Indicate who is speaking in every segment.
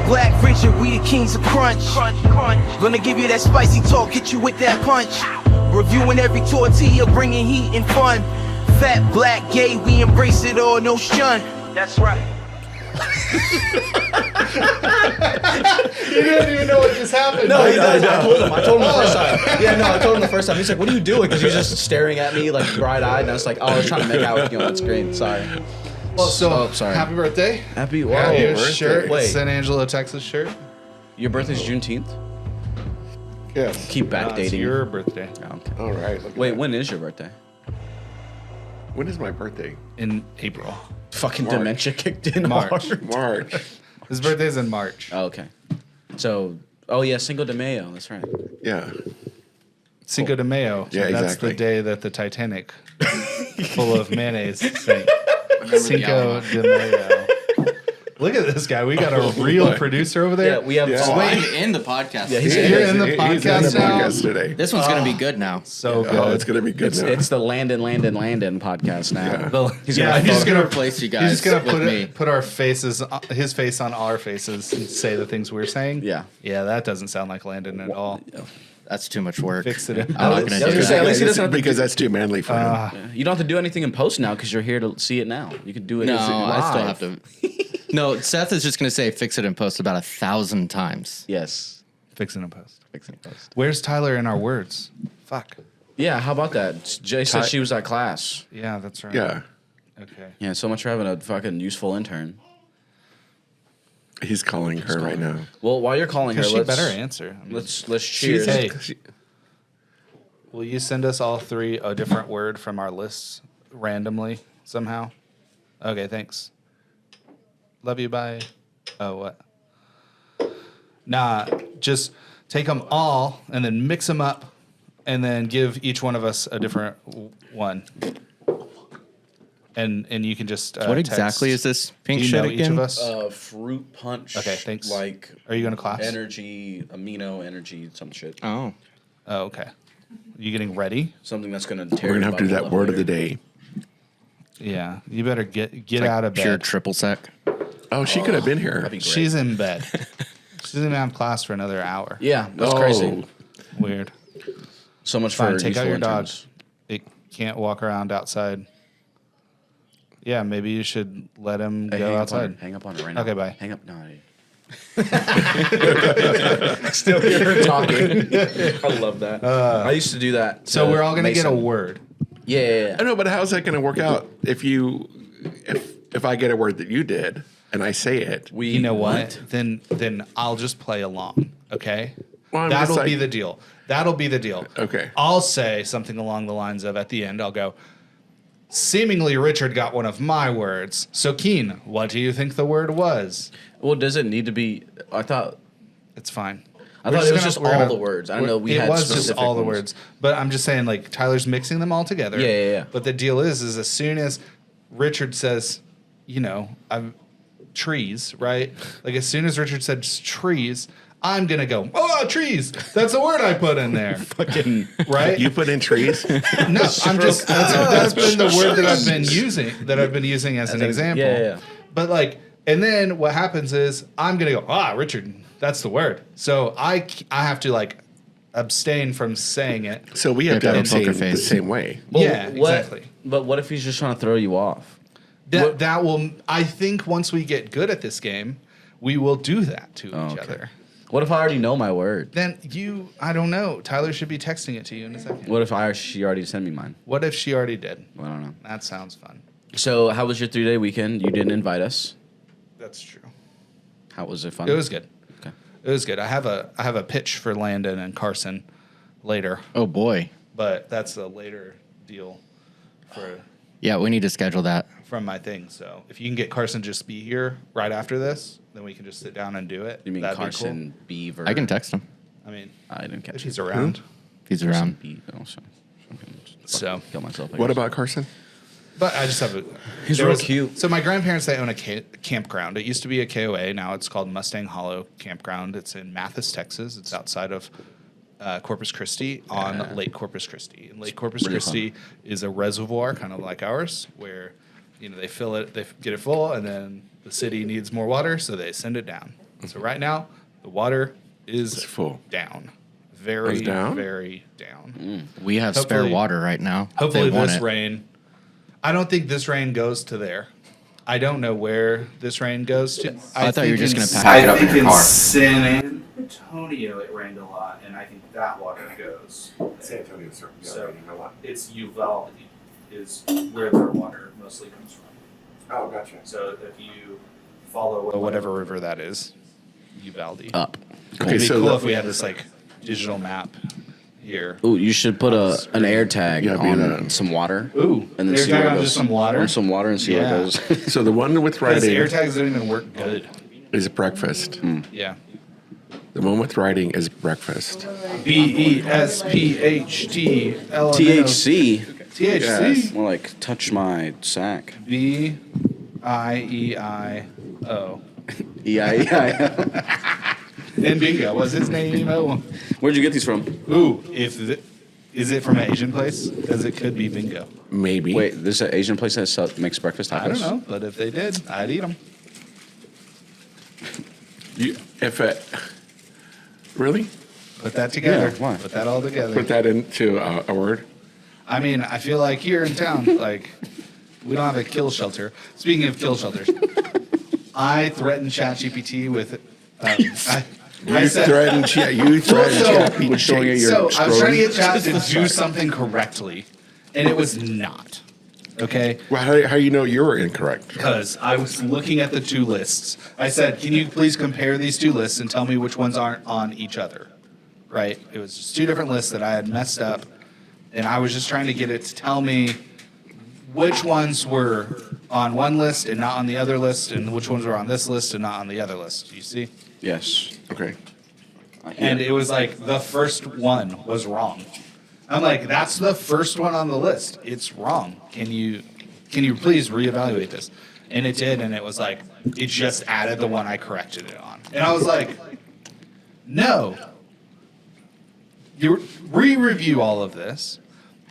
Speaker 1: Black Richard, we the kings of crunch. Gonna give you that spicy talk, hit you with that punch. Reviewing every tortilla, bringing heat and fun. Fat, black, gay, we embrace it all, no shun. That's right.
Speaker 2: You didn't even know what just happened.
Speaker 3: No, he does. I told him the first time. Yeah, no, I told him the first time. He's like, "What are you doing?" Because he was just staring at me like bright-eyed, and I was like, "Oh, I was trying to make out with you on screen. Sorry."
Speaker 2: Well, so
Speaker 3: sorry.
Speaker 2: happy birthday.
Speaker 3: Happy
Speaker 2: Happy
Speaker 3: birthday.
Speaker 2: shirt.
Speaker 3: Wait,
Speaker 2: San Angelo, Texas shirt.
Speaker 3: your birthday's Juneteenth?
Speaker 4: Yes.
Speaker 3: Keep
Speaker 2: No, it's
Speaker 3: backdating.
Speaker 2: your birthday.
Speaker 3: Oh, okay.
Speaker 4: All right. look at
Speaker 3: Wait,
Speaker 4: that.
Speaker 3: when is your birthday?
Speaker 4: When is my birthday?
Speaker 2: In April.
Speaker 3: Fucking
Speaker 4: March.
Speaker 3: dementia kicked in
Speaker 2: March.
Speaker 3: hard.
Speaker 4: March.
Speaker 2: His birthday's in March.
Speaker 3: Oh, okay. So, oh yeah, Cinco de Mayo. That's right.
Speaker 4: Yeah.
Speaker 2: Cinco de Mayo.
Speaker 4: Yeah,
Speaker 2: That's
Speaker 4: exactly.
Speaker 2: the day that the Titanic, full of mayonnaise, sank. Cinco de Mayo. Look at this guy. We got a real producer over there.
Speaker 3: Yeah, we have.
Speaker 4: Yeah.
Speaker 3: Oh,
Speaker 5: I'm in the podcast.
Speaker 3: Yeah, he's
Speaker 2: You're in the
Speaker 4: He's
Speaker 2: podcast
Speaker 4: in the
Speaker 2: now?
Speaker 4: podcast today.
Speaker 5: This one's gonna be good now.
Speaker 2: So good.
Speaker 4: Oh, it's gonna be good now.
Speaker 3: it's the Landon podcast now.
Speaker 4: Yeah.
Speaker 2: He's
Speaker 3: gonna
Speaker 2: he's
Speaker 5: He's
Speaker 2: gonna
Speaker 5: gonna replace you guys
Speaker 2: He's just gonna
Speaker 5: with me.
Speaker 2: put our faces, his face on our faces, and say the things we're saying.
Speaker 3: Yeah.
Speaker 2: Yeah, that doesn't sound like Landon at all.
Speaker 5: That's too much work.
Speaker 2: Fix it in.
Speaker 5: I'm not
Speaker 3: I
Speaker 5: gonna
Speaker 3: was
Speaker 5: do
Speaker 3: gonna say,
Speaker 5: that.
Speaker 3: at least he doesn't have to
Speaker 4: because that's too manly for him.
Speaker 3: Yeah. You don't have to do anything in post now because you're here to see it now. You can do it.
Speaker 5: No,
Speaker 3: live.
Speaker 5: I still have to. No, Seth is just gonna say fix it and post about 1,000 times.
Speaker 3: Yes.
Speaker 2: Fix it in post.
Speaker 3: Fix it in post.
Speaker 2: Where's Tyler in our words? Fuck.
Speaker 3: Yeah. How about that? Jay said she was at class.
Speaker 2: Yeah, that's right.
Speaker 4: Yeah.
Speaker 2: Okay.
Speaker 3: Yeah. So much for having a fucking useful intern.
Speaker 4: He's calling her right now.
Speaker 3: Well, while you're calling her,
Speaker 2: She
Speaker 3: let's
Speaker 2: better answer. I mean,
Speaker 3: let's cheers.
Speaker 2: Hey, will you send us all three a different word from our lists randomly somehow? Okay, thanks. Love you, bye. Oh, what? Nah, just take them all and then mix them up and then give each one of us a different one. And you can just
Speaker 5: What exactly is this pink
Speaker 2: Do you
Speaker 5: shit
Speaker 2: know
Speaker 5: again?
Speaker 2: each of us?
Speaker 3: Fruit punch.
Speaker 2: Okay, thanks.
Speaker 3: Like
Speaker 2: Are you going to class?
Speaker 3: energy, amino energy, some shit.
Speaker 5: Oh,
Speaker 2: Oh, okay. You getting ready?
Speaker 3: Something that's gonna tear.
Speaker 4: We're gonna
Speaker 3: your
Speaker 4: have to do
Speaker 3: butthole
Speaker 4: that
Speaker 3: up
Speaker 4: word of the
Speaker 3: later.
Speaker 4: day.
Speaker 2: Yeah. You better get
Speaker 5: like
Speaker 2: out of
Speaker 5: pure
Speaker 2: bed.
Speaker 5: triple sec.
Speaker 4: Oh, she could have been here.
Speaker 3: That'd be great.
Speaker 2: She's in bed. She's gonna have class for another hour.
Speaker 3: Yeah, that's
Speaker 4: Oh.
Speaker 3: crazy.
Speaker 2: Weird.
Speaker 3: So much
Speaker 2: Fine,
Speaker 3: for
Speaker 2: take out
Speaker 3: useful
Speaker 2: your dog.
Speaker 3: interns.
Speaker 2: It can't walk around outside. Yeah, maybe you should let him
Speaker 3: Hey,
Speaker 2: go outside.
Speaker 3: Hang up on it right now.
Speaker 2: Okay, bye.
Speaker 3: Hang up. No. Still hear her talking. I love that. I used to do that.
Speaker 2: So
Speaker 3: to
Speaker 2: we're all gonna get a
Speaker 3: Mason.
Speaker 2: word.
Speaker 3: Yeah.
Speaker 4: I know, but how's that gonna work out if I get a word that you did and I say it?
Speaker 3: We.
Speaker 2: You know what? Then I'll just play along. Okay.
Speaker 4: Well, I'm just
Speaker 2: That'll
Speaker 4: like-
Speaker 2: be the deal. That'll be the deal.
Speaker 4: Okay.
Speaker 2: I'll say something along the lines of at the end. I'll go. Seemingly, Richard got one of my words. So, Keen, what do you think the word was?
Speaker 3: Well, does it need to be? I thought.
Speaker 2: It's fine.
Speaker 3: I
Speaker 2: We're
Speaker 3: thought it was
Speaker 2: gonna-
Speaker 3: just
Speaker 2: we're
Speaker 3: all
Speaker 2: gonna-
Speaker 3: the words. I
Speaker 2: we're-
Speaker 3: know we
Speaker 2: it
Speaker 3: had
Speaker 2: was just
Speaker 3: specific
Speaker 2: all the
Speaker 3: ones.
Speaker 2: words, but I'm just saying, like Tyler's mixing them all together.
Speaker 3: Yeah.
Speaker 2: But the deal is as soon as Richard says, you know, I'm trees, right? Like as soon as Richard says trees, I'm gonna go, oh, trees. That's the word I put in there,
Speaker 3: Fucking.
Speaker 2: right?
Speaker 4: You put in trees.
Speaker 2: No, I'm just that's been the word that I've been using as an example.
Speaker 3: Yeah.
Speaker 2: But like, and then what happens is I'm gonna go, Richard, that's the word. So I have to like abstain from saying it.
Speaker 4: So we have to
Speaker 5: Got a
Speaker 4: have
Speaker 5: poker
Speaker 4: the
Speaker 5: face.
Speaker 4: same way.
Speaker 2: Yeah,
Speaker 3: What-
Speaker 2: exactly.
Speaker 3: But what if he's just trying to throw you off?
Speaker 2: That will. I think once we get good at this game, we will do that to each
Speaker 3: okay.
Speaker 2: other.
Speaker 3: What if I already know my word?
Speaker 2: Then I don't know. Tyler should be texting it to you in a second.
Speaker 3: What if she already sent me mine?
Speaker 2: What if she already did?
Speaker 3: I don't know.
Speaker 2: That sounds fun.
Speaker 3: So, how was your 3-day weekend? You didn't invite us.
Speaker 2: That's true.
Speaker 3: How was it fun?
Speaker 2: It was good.
Speaker 3: Okay.
Speaker 2: It was good. I have a pitch for Landon and Carson later,
Speaker 5: Oh boy.
Speaker 2: but that's a later deal
Speaker 5: Yeah, we need to schedule that.
Speaker 2: from my thing. So if you can get Carson just be here right after this, then we can just sit down and do it.
Speaker 3: You mean
Speaker 2: That'd be
Speaker 3: Carson Beaver?
Speaker 5: I can text him
Speaker 2: cool. I mean,
Speaker 3: I didn't catch
Speaker 2: if
Speaker 3: it.
Speaker 2: he's around.
Speaker 5: if he's
Speaker 3: Carson
Speaker 5: around.
Speaker 3: Beaver. Oh, sorry.
Speaker 2: So,
Speaker 3: Kill myself. I
Speaker 4: What
Speaker 3: guess.
Speaker 4: about Carson?
Speaker 2: but I just have a.
Speaker 3: He's
Speaker 2: there
Speaker 3: real
Speaker 2: was-
Speaker 3: cute.
Speaker 2: So my grandparents, they own a campground. It used to be a KOA. Now it's called Mustang Hollow Campground. It's in Mathis, Texas. It's outside of Corpus Christi on Lake Corpus Christi. And Lake Corpus
Speaker 3: Really
Speaker 2: Christi is a reservoir, kind of like ours, where they fill it, they get it full, and then the city needs more water, so they send it down. So right now, the water is
Speaker 4: It's full.
Speaker 2: down. Very,
Speaker 4: It's down?
Speaker 2: very down.
Speaker 5: We have spare
Speaker 2: Hopefully-
Speaker 5: water right now. if
Speaker 2: Hopefully
Speaker 5: they want
Speaker 2: this
Speaker 5: it.
Speaker 2: rain. I don't think this rain goes to there. I don't know where this rain goes to.
Speaker 5: I thought you were just
Speaker 2: think
Speaker 5: gonna pack it up in your car.
Speaker 2: San Antonio it rained a lot, and I think that water goes.
Speaker 4: San Antonio certainly
Speaker 2: So-
Speaker 4: a lot.
Speaker 2: It's Uvalde is where their water mostly comes from.
Speaker 4: Oh, gotcha.
Speaker 2: So if you follow whatever river that is, Uvalde.
Speaker 5: Up.
Speaker 4: Okay,
Speaker 2: It'd be
Speaker 4: so
Speaker 2: cool
Speaker 4: the-
Speaker 2: if we had this like digital map here.
Speaker 6: Ooh, you should put an air tag
Speaker 4: Yeah, be
Speaker 6: on
Speaker 4: a-
Speaker 6: some water.
Speaker 2: Ooh,
Speaker 6: and then
Speaker 2: air
Speaker 6: see
Speaker 2: tag
Speaker 6: where it
Speaker 2: on
Speaker 6: goes.
Speaker 2: just some water?
Speaker 6: On some water and see
Speaker 2: Yeah.
Speaker 6: where it goes.
Speaker 4: So the one with
Speaker 2: Because
Speaker 4: writing
Speaker 2: air tags don't even work good.
Speaker 4: is breakfast.
Speaker 2: Yeah.
Speaker 4: The one with writing is breakfast.
Speaker 2: BESPHT
Speaker 6: THC.
Speaker 2: THC.
Speaker 6: More like touch my sack.
Speaker 2: BIEIO.
Speaker 6: E-I-E-I.
Speaker 2: And bingo was his name. Oh.
Speaker 6: Where'd you get these from?
Speaker 2: Ooh, is it from an Asian place? Because it could be bingo.
Speaker 4: Maybe.
Speaker 6: Wait, there's an Asian place that makes breakfast tacos?
Speaker 2: I don't know, but if they did, I'd eat them.
Speaker 4: If it really
Speaker 2: Put that together.
Speaker 6: Yeah, why?
Speaker 2: Put that all together.
Speaker 4: put that into a word.
Speaker 2: I mean, I feel like here in town, like, we don't have a kill shelter. Speaking of kill shelters, I threatened ChatGPT with, I said,
Speaker 4: You threatened ChatGPT.
Speaker 6: With showing it your
Speaker 2: so I was trying to
Speaker 6: scrolling.
Speaker 2: get Chat to do something correctly, and it was not. Okay?
Speaker 4: Well, how you know you were incorrect?
Speaker 2: Because I was looking at the two lists. I said, can you please compare these two lists and tell me which ones aren't on each other? Right? It was just two different lists that I had messed up, and I was just trying to get it to tell me which ones were on one list and not on the other list, and which ones were on this list and not on the other list. You see?
Speaker 6: Yes.
Speaker 4: Okay.
Speaker 2: And it was like the first one was wrong. I'm like, that's the first one on the list. It's wrong. Can you please reevaluate this? And it did, and it was like, it just added the one I corrected it on. And I was like, no. You re-review all of this,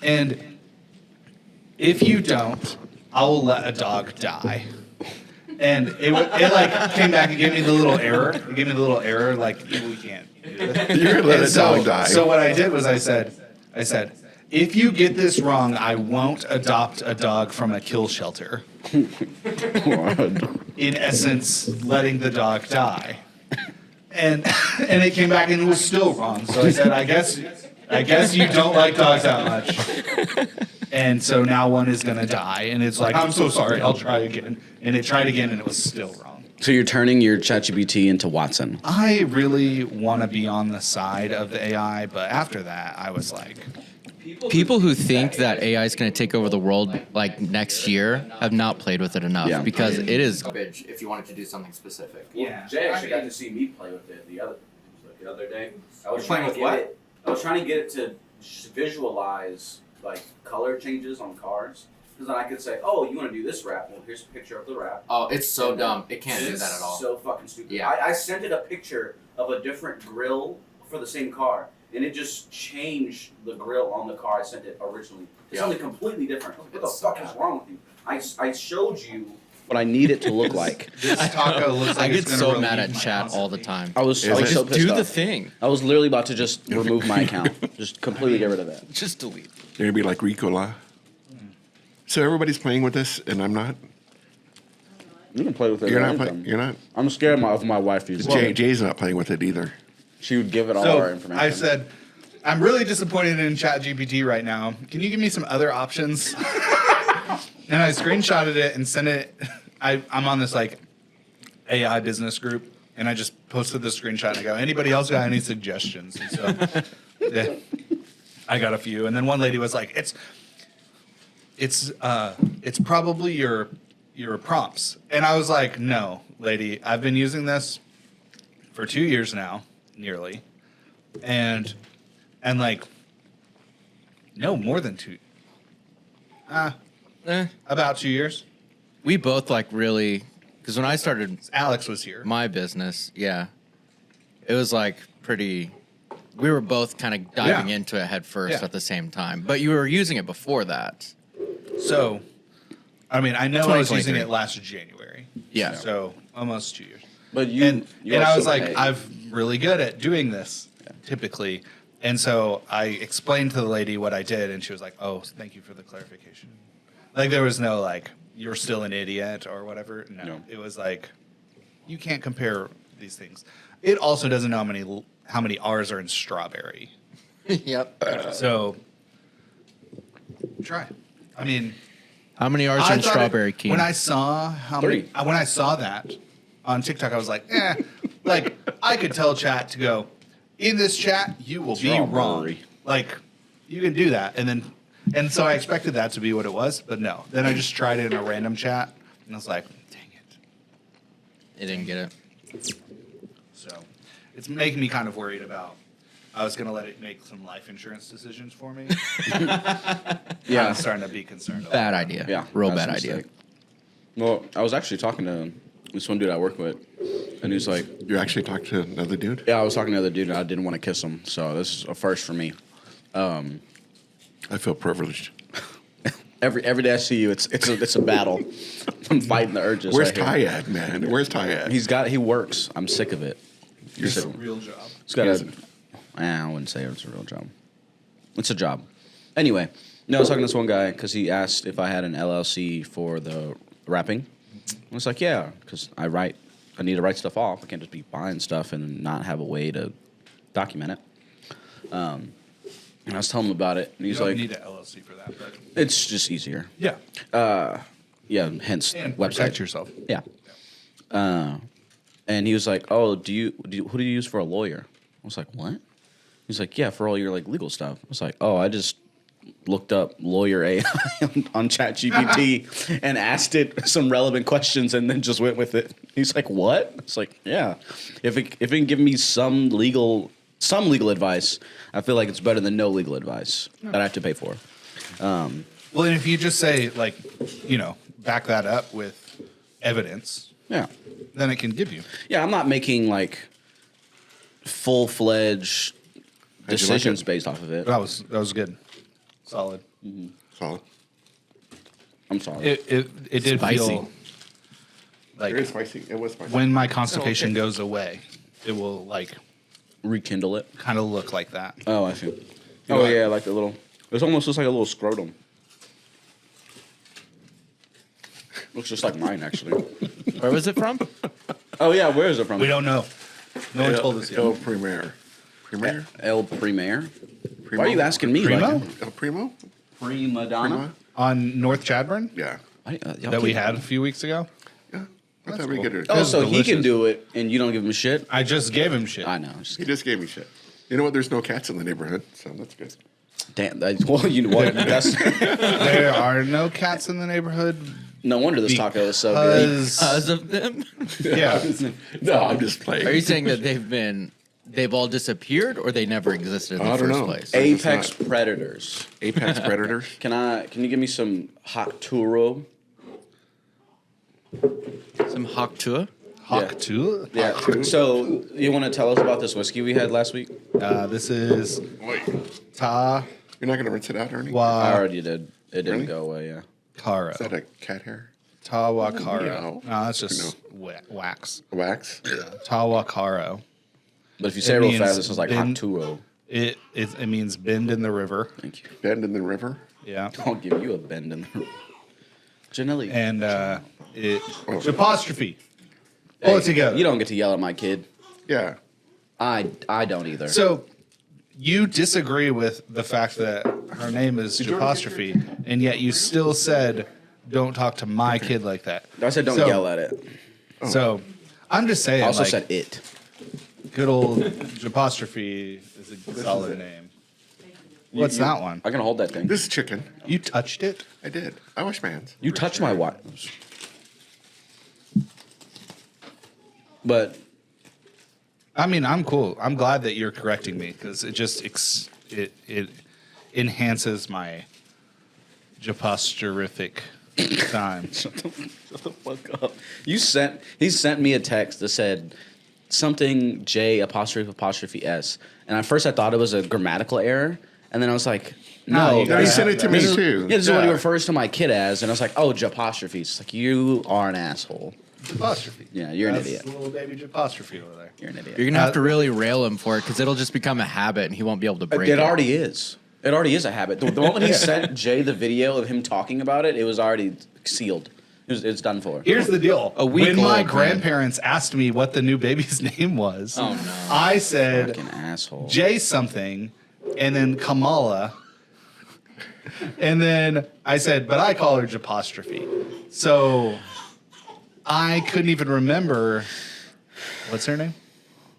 Speaker 2: and if you don't, I will let a dog die. And it like came back and gave me the little error. It gave me the little error, like, we can't do this.
Speaker 4: You're gonna let
Speaker 2: And
Speaker 4: a dog die.
Speaker 2: So what I did was I said, if you get this wrong, I won't adopt a dog from a kill shelter. In essence, letting the dog die. And it came back and it was still wrong. So I said, I guess you don't like dogs that much. And so now one is gonna die. And it's like, I'm so sorry, I'll try again. And it tried again and it was still wrong.
Speaker 6: So you're turning your ChatGPT into Watson.
Speaker 2: I really want to be on the side of the AI, but after that, I was like,
Speaker 5: People who think that AI is going to take over the world like next year have not played with it enough
Speaker 6: Yeah.
Speaker 5: because it is garbage if you wanted to do something specific.
Speaker 2: yeah.
Speaker 7: Jay actually got to see me play with it the other day. I was
Speaker 8: Playing
Speaker 7: trying
Speaker 8: with
Speaker 7: to get
Speaker 8: what?
Speaker 7: it. I was trying to get it to visualize like color changes on cars, because then I could say, "Oh, you want to do this wrap? Well, here's a picture of the wrap."
Speaker 8: Oh, it's so
Speaker 7: And then
Speaker 8: dumb. It can't do
Speaker 7: it's
Speaker 8: that at all.
Speaker 7: So fucking stupid.
Speaker 8: Yeah.
Speaker 7: I sent it a picture of a different grill for the same car, and it just changed the grill on the car I sent it originally. It's
Speaker 8: Yeah.
Speaker 7: something completely different. What the
Speaker 8: It's
Speaker 7: fuck
Speaker 8: so
Speaker 7: is wrong with you? I showed you.
Speaker 6: What I need it to look like.
Speaker 2: This taco looks like
Speaker 5: I get
Speaker 2: it's gonna
Speaker 5: so
Speaker 2: relieve
Speaker 5: mad at
Speaker 2: my
Speaker 5: chat
Speaker 2: house.
Speaker 5: all the time.
Speaker 6: I was,
Speaker 4: Is
Speaker 6: I was
Speaker 4: it?
Speaker 6: so
Speaker 5: Just
Speaker 6: pissed
Speaker 5: do the
Speaker 6: off.
Speaker 5: thing.
Speaker 6: I was literally about to just remove my account. Just completely get rid of it.
Speaker 5: Just delete.
Speaker 4: You're gonna be like Ricola. So everybody's playing with this, and I'm not.
Speaker 6: You can play with it.
Speaker 4: You're
Speaker 6: at
Speaker 4: not.
Speaker 6: any time.
Speaker 4: You're not.
Speaker 6: I'm scared of my wife using it.
Speaker 4: Jay's not playing with it either.
Speaker 6: She would give it all
Speaker 2: So
Speaker 6: our information.
Speaker 2: I said, I'm really disappointed in ChatGPT right now. Can you give me some other options? And I screenshotted it and sent it. I'm on this like AI business group, and I just posted the screenshot and I go, anybody else got any suggestions? And so yeah, I got a few, and then one lady was like, it's probably your prompts, and I was like, no, lady, I've been using this for 2 years now, nearly, and like, no, more than two. About 2 years.
Speaker 5: We both like really, because when I started
Speaker 2: Alex was here.
Speaker 5: my business, yeah, it was like pretty. We were both kind of diving
Speaker 2: Yeah.
Speaker 5: into it head first
Speaker 2: Yeah.
Speaker 5: at the same time, but you were using it before that.
Speaker 2: So, I mean, I know I was using
Speaker 5: 2023.
Speaker 2: it last January.
Speaker 5: Yeah.
Speaker 2: So almost 2 years.
Speaker 6: But you
Speaker 2: and
Speaker 6: are
Speaker 2: I was
Speaker 6: super
Speaker 2: like,
Speaker 6: hey.
Speaker 2: I'm really good at doing this typically. And so I explained to the lady what I did, and she was like, "Oh, thank you for the clarification." Like there was no like, "You're still an idiot" or whatever. No. It was like, you can't compare these things. It also doesn't know how many R's are in strawberry.
Speaker 5: Yep.
Speaker 2: So try. I mean,
Speaker 5: How many R's
Speaker 2: I
Speaker 5: in
Speaker 2: thought
Speaker 5: strawberry king?
Speaker 2: when I saw
Speaker 6: Three.
Speaker 2: when I saw that on TikTok, I was like, like I could tell chat to go, in this chat, you will be wrong.
Speaker 6: Strawberry.
Speaker 2: Like you can do that, and so I expected that to be what it was, but no. Then I just tried it in a random chat, and I was like, dang it.
Speaker 5: It didn't get it.
Speaker 2: So it's making me kind of worried about. I was gonna let it make some life insurance decisions for me.
Speaker 6: Yeah.
Speaker 2: I'm starting to be concerned. about
Speaker 5: Bad
Speaker 2: that.
Speaker 5: idea.
Speaker 6: Yeah,
Speaker 5: Real
Speaker 6: that's
Speaker 5: bad
Speaker 6: a
Speaker 5: idea.
Speaker 6: mistake. Well, I was actually talking to this one dude I work with, and he's like,
Speaker 4: You actually talked to another dude?
Speaker 6: "Yeah, I was talking to the other dude, and I didn't want to kiss him, so this is a first for me."
Speaker 4: I feel privileged.
Speaker 6: Every day I see you, it's a battle. I'm fighting the urges.
Speaker 4: Where's
Speaker 6: right here.
Speaker 4: Ty at, man? Where's Ty at?
Speaker 6: He works. I'm sick of it.
Speaker 2: It's a real job.
Speaker 6: He's got I wouldn't say it's a real job. It's a job. Anyway, no, I was talking to this one guy because he asked if I had an LLC for the rapping. I was like, yeah, because I need to write stuff off. I can't just be buying stuff and not have a way to document it. And I was telling him about it, and he's
Speaker 2: You don't
Speaker 6: like,
Speaker 2: need an LLC for that, but
Speaker 6: it's just easier.
Speaker 2: yeah,
Speaker 6: Yeah, hence
Speaker 2: and
Speaker 6: website.
Speaker 2: protect yourself.
Speaker 6: Yeah. And he was like, "Oh, who do you use for a lawyer?" I was like, "What?" He's like, "Yeah, for all your like legal stuff." I was like, "Oh, I just looked up lawyer AI on ChatGPT and asked it some relevant questions and then just went with it." He's like, "What?" It's like, "Yeah, if it can give me some legal advice, I feel like it's better than no legal advice that I have to pay for."
Speaker 2: Well, and if you just say like, back that up with evidence,
Speaker 6: Yeah.
Speaker 2: then it can give you.
Speaker 6: Yeah, I'm not making like full-fledged decisions based off of it.
Speaker 2: That was good, solid.
Speaker 4: Solid.
Speaker 6: I'm sorry.
Speaker 2: It did
Speaker 5: Spicy.
Speaker 2: feel like
Speaker 4: Very spicy. It was spicy.
Speaker 2: when my constipation goes away, it will like
Speaker 6: Rekindle it.
Speaker 2: kind of look like that.
Speaker 6: Oh, I see. Oh,
Speaker 4: what?
Speaker 6: yeah, like the little. It's almost just like a little scrotum. Looks just like mine, actually.
Speaker 5: Where was it from?
Speaker 6: Oh, yeah, where is it from?
Speaker 2: We don't know. No one told us
Speaker 4: El
Speaker 2: yet.
Speaker 4: Premier. Premier?
Speaker 6: El Premier.
Speaker 4: Primo?
Speaker 6: Why are you asking me?
Speaker 2: Primo?
Speaker 6: Like,
Speaker 4: El Primo?
Speaker 6: Prima Donna?
Speaker 4: Prima?
Speaker 2: On North Chadburn
Speaker 4: Yeah.
Speaker 2: that we had a few weeks ago.
Speaker 4: Yeah. I thought we could do it.
Speaker 6: Oh, so he
Speaker 2: delicious.
Speaker 6: can do it, and you don't give him shit?
Speaker 2: I just gave him shit.
Speaker 6: I know.
Speaker 4: He just gave me shit. You know what? There's no cats in the neighborhood, so that's good.
Speaker 6: Damn. Well, you know what? That's
Speaker 2: There are no cats in the neighborhood.
Speaker 6: no wonder this taco is so good.
Speaker 5: Because of them?
Speaker 2: Yeah.
Speaker 4: No, I'm just playing.
Speaker 5: Are you saying that they've all disappeared, or they never existed in the
Speaker 4: I don't
Speaker 5: first
Speaker 4: know.
Speaker 5: place?
Speaker 6: Apex
Speaker 4: It's not.
Speaker 6: Predators.
Speaker 4: Apex Predators?
Speaker 6: Can you give me some hot turo?
Speaker 5: Some Hawktua?
Speaker 2: Hawk too.
Speaker 6: Yeah. So you want to tell us about this whiskey we had last week?
Speaker 2: This is
Speaker 4: Wait.
Speaker 2: Ta
Speaker 4: You're not going to rinse it out, Ernie?
Speaker 6: I
Speaker 2: Wa
Speaker 6: already did. It didn't
Speaker 4: Really?
Speaker 6: go away. Yeah.
Speaker 2: Caro.
Speaker 4: Is that a cat hair?
Speaker 2: Tawakaro.
Speaker 4: No.
Speaker 2: No, that's just wax.
Speaker 4: Wax?
Speaker 2: Tawakaro.
Speaker 6: But if you say it
Speaker 2: It
Speaker 6: real
Speaker 2: means
Speaker 6: fast, this is like hot
Speaker 2: bin-
Speaker 6: turo.
Speaker 2: It means bend in the river.
Speaker 6: Thank you.
Speaker 4: Bend in the river?
Speaker 2: Yeah.
Speaker 6: I'll give you a bend in the Janelle.
Speaker 2: And it's apostrophe. Pull it together.
Speaker 6: You don't get to yell at my kid.
Speaker 4: Yeah.
Speaker 6: I don't either.
Speaker 2: So you disagree with the fact that her name is apostrophe, and yet you still said, "Don't talk to my kid like that."
Speaker 6: I said don't yell at it.
Speaker 2: So I'm just saying,
Speaker 6: I also
Speaker 2: like,
Speaker 6: said it.
Speaker 2: good old apostrophe is a solid name. What's that one?
Speaker 6: I can hold that thing.
Speaker 4: This is chicken.
Speaker 2: You touched it?
Speaker 4: I did. I wash my hands.
Speaker 6: You touch my wife. But
Speaker 2: I mean, I'm cool. I'm glad that you're correcting me because it just it enhances my japostrophic time.
Speaker 6: shut the fuck up. He sent me a text that said something J apostrophe S, and at first I thought it was a grammatical error, and then I was like, no,
Speaker 2: you
Speaker 4: No, he
Speaker 2: gotta
Speaker 4: sent it to me
Speaker 6: this is,
Speaker 4: too.
Speaker 6: Yeah, this is what he
Speaker 2: Yeah.
Speaker 6: refers to my kid as, and I was like, oh, japostrophe. It's like you are an asshole.
Speaker 2: Apostrophe.
Speaker 6: Yeah, you're an
Speaker 2: That's
Speaker 6: idiot.
Speaker 2: Little baby apostrophe over there.
Speaker 6: You're an idiot.
Speaker 5: You're gonna have to really rail him for it because it'll just become a habit and he won't be able to break it.
Speaker 6: It already is. It already is a habit. The moment he sent Jay the video of him talking about it, it was already sealed. It's done for.
Speaker 2: Here's the deal.
Speaker 5: A week
Speaker 2: when my
Speaker 5: old, man.
Speaker 2: grandparents asked me what the new baby's name was,
Speaker 5: Oh, no.
Speaker 2: I said
Speaker 6: Fucking asshole.
Speaker 2: Jay something, and then Kamala. And then I said, but I call her Japostrophe. So I couldn't even remember. What's her name?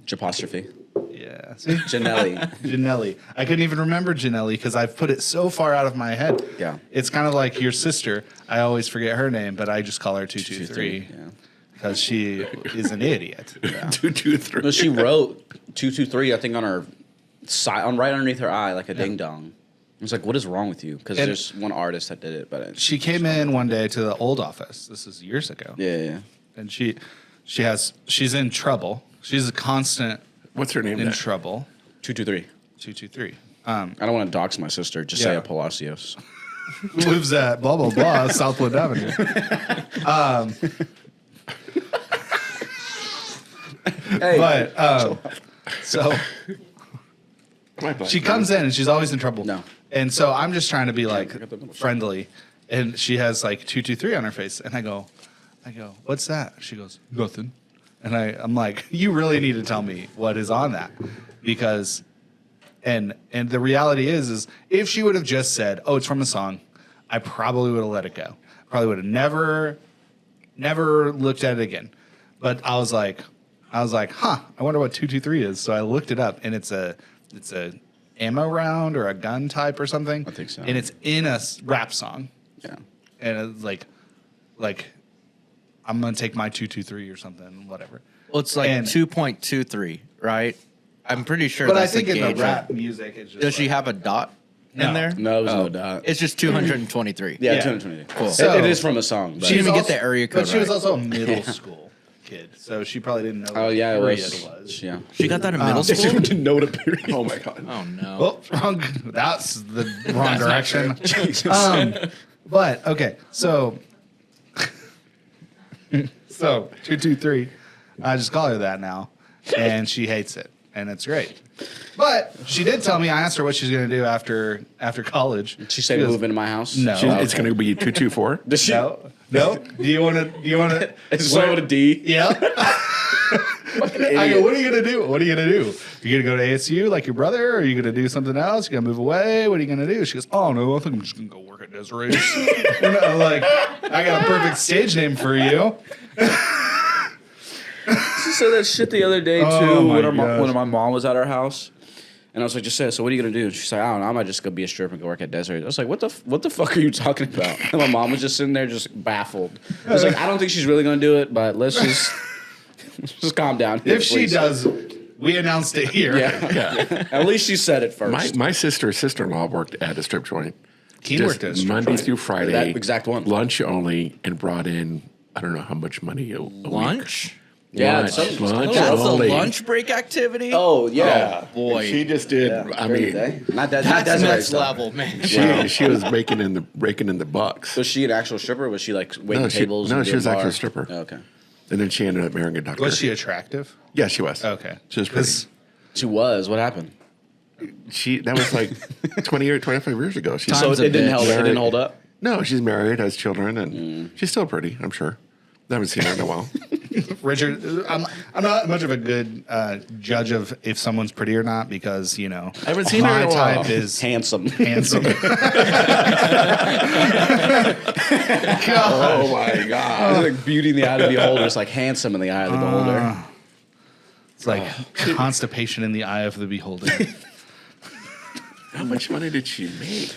Speaker 6: Japostrophe.
Speaker 2: Yeah. See?
Speaker 6: Janelli.
Speaker 2: Janelli. I couldn't even remember Janelli because I've put it so far out of my head.
Speaker 6: Yeah.
Speaker 2: It's kind of like your sister. I always forget her name, but I just call her 223
Speaker 6: Yeah.
Speaker 2: because she is an idiot.
Speaker 4: 223.
Speaker 6: No, she wrote 223, I think, on her side, on right underneath her eye, like a ding dong. I was like, "What is wrong with you?" Because
Speaker 2: And-
Speaker 6: there's one artist that did it, but
Speaker 2: She came in one day to the old office. This is years ago.
Speaker 6: yeah.
Speaker 2: And she's in trouble. She's a constant
Speaker 4: What's her name?
Speaker 2: in
Speaker 4: then?
Speaker 2: trouble.
Speaker 6: 223.
Speaker 2: 223.
Speaker 6: I don't want to dox my sister. Just say
Speaker 2: Yeah.
Speaker 6: a Palacios.
Speaker 2: Lives at blah blah blah Southwood Avenue.
Speaker 6: Hey,
Speaker 2: But so
Speaker 4: My black
Speaker 2: she
Speaker 4: man.
Speaker 2: comes in and she's always in trouble.
Speaker 6: No.
Speaker 2: And so I'm just trying to be like
Speaker 6: I got the little-
Speaker 2: friendly, and she has like 223 on her face, and I go, what's that? She goes, nothing. And I'm like, you really need to tell me what is on that, because, and the reality is if she would have just said, oh, it's from a song, I probably would have let it go. Probably would have never looked at it again. But I was like, huh, I wonder what 223 is. So I looked it up, and it's a ammo round or a gun type or something.
Speaker 6: I think so.
Speaker 2: And it's in a rap song,
Speaker 6: yeah.
Speaker 2: and it's like I'm gonna take my 223 or something, whatever.
Speaker 5: Well, it's like
Speaker 2: And-
Speaker 5: 2.23, right? I'm pretty sure
Speaker 2: But I
Speaker 5: that's
Speaker 2: think
Speaker 5: the
Speaker 2: in the
Speaker 5: gauge.
Speaker 2: rap music, it's just
Speaker 5: Does she
Speaker 2: like-
Speaker 5: have a dot
Speaker 2: No.
Speaker 5: in there?
Speaker 6: No, it was
Speaker 5: Oh.
Speaker 6: no dot.
Speaker 5: It's just 223.
Speaker 6: Yeah,
Speaker 2: Yeah.
Speaker 6: 223.
Speaker 5: Cool.
Speaker 2: So-
Speaker 6: it is from a song. But
Speaker 5: She didn't even get
Speaker 2: also-
Speaker 5: the area code
Speaker 2: But she was
Speaker 5: right.
Speaker 2: also a middle school kid, so she probably didn't know.
Speaker 6: oh, yeah, it
Speaker 2: what
Speaker 6: was.
Speaker 2: period was.
Speaker 6: Yeah.
Speaker 5: She got that in middle school?
Speaker 6: didn't know what a period.
Speaker 4: Oh my god.
Speaker 5: Oh, no.
Speaker 2: Well, wrong. That's the wrong
Speaker 5: That's not
Speaker 2: direction. But okay, so 223. I just call her that now, and she hates it, and it's great. But she did tell me. I asked her what she's going to do after college.
Speaker 6: She said
Speaker 2: goes,
Speaker 6: move into my house.
Speaker 2: No,
Speaker 4: It's going to be 224.
Speaker 6: Does she?
Speaker 2: no. Do you want to?
Speaker 6: It's start with a D.
Speaker 2: Yeah. I go, what are you gonna do? What are you gonna do? You gonna go to ASU like your brother? Or are you gonna do something else? You gonna move away? What are you gonna do? She goes, oh no, I think I'm just gonna go work at Desiree's. And I'm like, I got a perfect stage name for you.
Speaker 6: She said that shit the other day too
Speaker 2: Oh, my gosh.
Speaker 6: when my mom was at our house. And I was like, just say it. So what are you gonna do? And she's like, I don't know. I might just go be a stripper and go work at Desert. I was like, what the fuck are you talking about? And my mom was just sitting there, just baffled. I was like, I don't think she's really gonna do it, but let's just calm down. Here,
Speaker 2: If she
Speaker 6: please.
Speaker 2: does, we announced it here.
Speaker 6: yeah. At least she said it first.
Speaker 4: My sister-in-law worked at a strip joint.
Speaker 2: He
Speaker 4: Just
Speaker 2: worked at a strip
Speaker 4: Monday
Speaker 2: joint.
Speaker 4: through Friday.
Speaker 6: That exact one.
Speaker 4: Lunch only, and brought in I don't know how much money a week.
Speaker 5: Lunch?
Speaker 6: Yeah,
Speaker 4: lunch,
Speaker 6: some-
Speaker 4: lunch
Speaker 5: That's
Speaker 4: only.
Speaker 5: a lunch break activity?
Speaker 6: Oh yeah.
Speaker 5: boy.
Speaker 4: She just did.
Speaker 6: Yeah,
Speaker 4: I
Speaker 6: during
Speaker 4: mean,
Speaker 6: the day. Not that.
Speaker 5: That's
Speaker 6: Not Desiree
Speaker 5: next
Speaker 6: stuff.
Speaker 5: level, man.
Speaker 4: she was raking in the bucks.
Speaker 6: Was she an actual stripper? Or was she like waiting
Speaker 4: No, she-
Speaker 6: tables?
Speaker 4: no,
Speaker 6: and
Speaker 4: she
Speaker 6: doing
Speaker 4: was actually
Speaker 6: bar?
Speaker 4: a stripper.
Speaker 6: Oh, okay.
Speaker 4: And then she ended up marrying a doctor.
Speaker 2: Was she attractive?
Speaker 4: Yeah, she was.
Speaker 2: Okay.
Speaker 4: She was pretty.
Speaker 6: She was. What happened?
Speaker 4: That was like 25 years ago. She's
Speaker 6: So
Speaker 5: Time's
Speaker 6: it
Speaker 5: a
Speaker 6: didn't
Speaker 5: bitch.
Speaker 6: hold. It didn't hold up.
Speaker 4: no, she's married, has children, and she's still pretty. I'm sure. I haven't seen her in a while.
Speaker 2: Richard, I'm not much of a good judge of if someone's pretty or not because, I
Speaker 4: haven't seen her
Speaker 2: my
Speaker 4: in a while.
Speaker 2: type is
Speaker 6: Handsome.
Speaker 2: handsome.
Speaker 4: Oh my god!
Speaker 6: It's like beauty in the eye of the beholder. It's like handsome in the eye of the beholder.
Speaker 2: It's like constipation in the eye of the beholder.
Speaker 4: How much money did she make?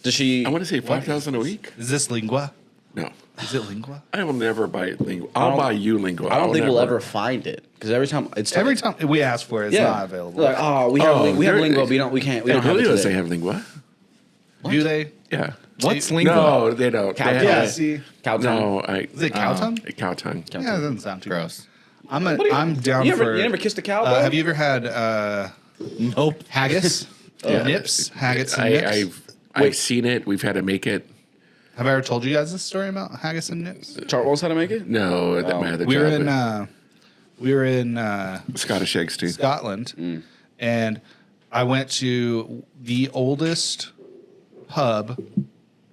Speaker 6: Does she?
Speaker 4: I want to say 5,000 a week.
Speaker 2: Is this lingua?
Speaker 4: No,
Speaker 2: Is it lingua?
Speaker 4: I will never buy lingua. I'll
Speaker 6: don't-
Speaker 4: buy you lingua.
Speaker 6: I don't
Speaker 4: will
Speaker 6: think we'll
Speaker 4: never-
Speaker 6: ever find it because every time it's
Speaker 2: Every time we ask for it, it's not available.
Speaker 6: They're like, oh, we have we have
Speaker 4: there-
Speaker 6: lingo, but we don't have it
Speaker 4: Julio's
Speaker 6: today.
Speaker 4: they have lingua.
Speaker 2: Do they?
Speaker 4: Yeah.
Speaker 5: What's lingua?
Speaker 4: No, they don't.
Speaker 6: Cow
Speaker 4: They
Speaker 6: tongue.
Speaker 4: have-
Speaker 2: Yeah, see.
Speaker 6: Cow tongue.
Speaker 4: No,
Speaker 2: Is it cow tongue?
Speaker 4: cow tongue.
Speaker 2: Yeah, that doesn't sound too
Speaker 5: Gross.
Speaker 2: I'm down
Speaker 6: You
Speaker 2: for.
Speaker 6: never kissed a cow, bro?
Speaker 2: have you ever had haggis?
Speaker 4: Yeah.
Speaker 2: Nips? Haggis and nips?
Speaker 4: I've seen it. We've had to make it.
Speaker 2: Have I ever told you guys this story about haggis and nips?
Speaker 6: Chartwell's how to make it?
Speaker 4: No, that man had the
Speaker 2: We were
Speaker 4: job.
Speaker 2: we were in
Speaker 4: Scottish eggs too.
Speaker 2: Scotland, and I went to the oldest pub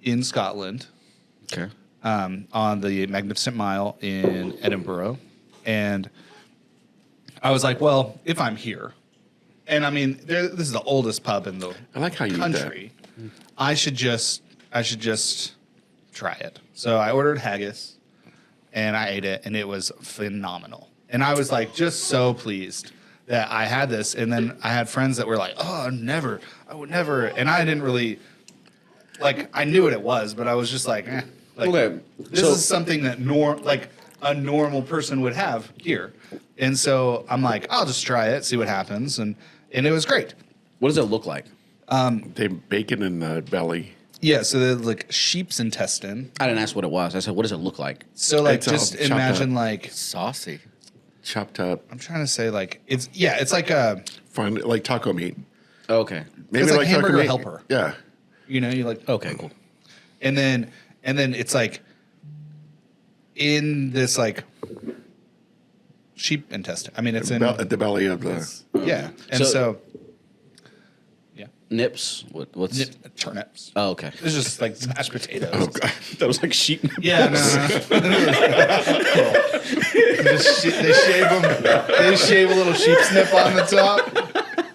Speaker 2: in Scotland
Speaker 6: Okay.
Speaker 2: on the Magnificent Mile in Edinburgh, and I was like, well, if I'm here, and I mean, this is the oldest pub in the
Speaker 4: I like how you eat
Speaker 2: country, I should just try it. So I ordered haggis, and I ate it, and it was phenomenal. And I was like, just so pleased that I had this. And then I had friends that were like, oh, I would never. And I didn't really, like, I knew what it was, but I was just like, eh. Like,
Speaker 6: Okay,
Speaker 2: this
Speaker 6: so-
Speaker 2: is something that a normal person would have here. And so I'm like, I'll just try it, see what happens. And it was great.
Speaker 6: What does it look like?
Speaker 4: They bake it in the belly.
Speaker 2: Yeah, so they're like sheep's intestine.
Speaker 6: I didn't ask what it was. I said, what does it look like?
Speaker 2: So like
Speaker 4: It's all
Speaker 2: just
Speaker 4: chopped
Speaker 2: imagine
Speaker 4: up.
Speaker 2: like
Speaker 5: Saucy.
Speaker 4: Chopped up,
Speaker 2: I'm trying to say like it's like a
Speaker 4: fine, like taco meat.
Speaker 6: Okay.
Speaker 4: Maybe
Speaker 2: It's like
Speaker 4: taco
Speaker 2: hamburger
Speaker 4: meat.
Speaker 2: helper.
Speaker 4: Yeah.
Speaker 2: you like
Speaker 6: Okay, cool.
Speaker 2: and then it's like in this like sheep intestine. I mean it's in
Speaker 4: At the belly of the.
Speaker 2: yeah. And so yeah.
Speaker 6: Nips? What's...
Speaker 2: Turnips.
Speaker 6: Oh, okay.
Speaker 2: It's just like mashed potatoes.
Speaker 4: Oh god.
Speaker 6: That was like sheep.
Speaker 2: Yeah, no. They shave them. They shave a little sheep snip on the top.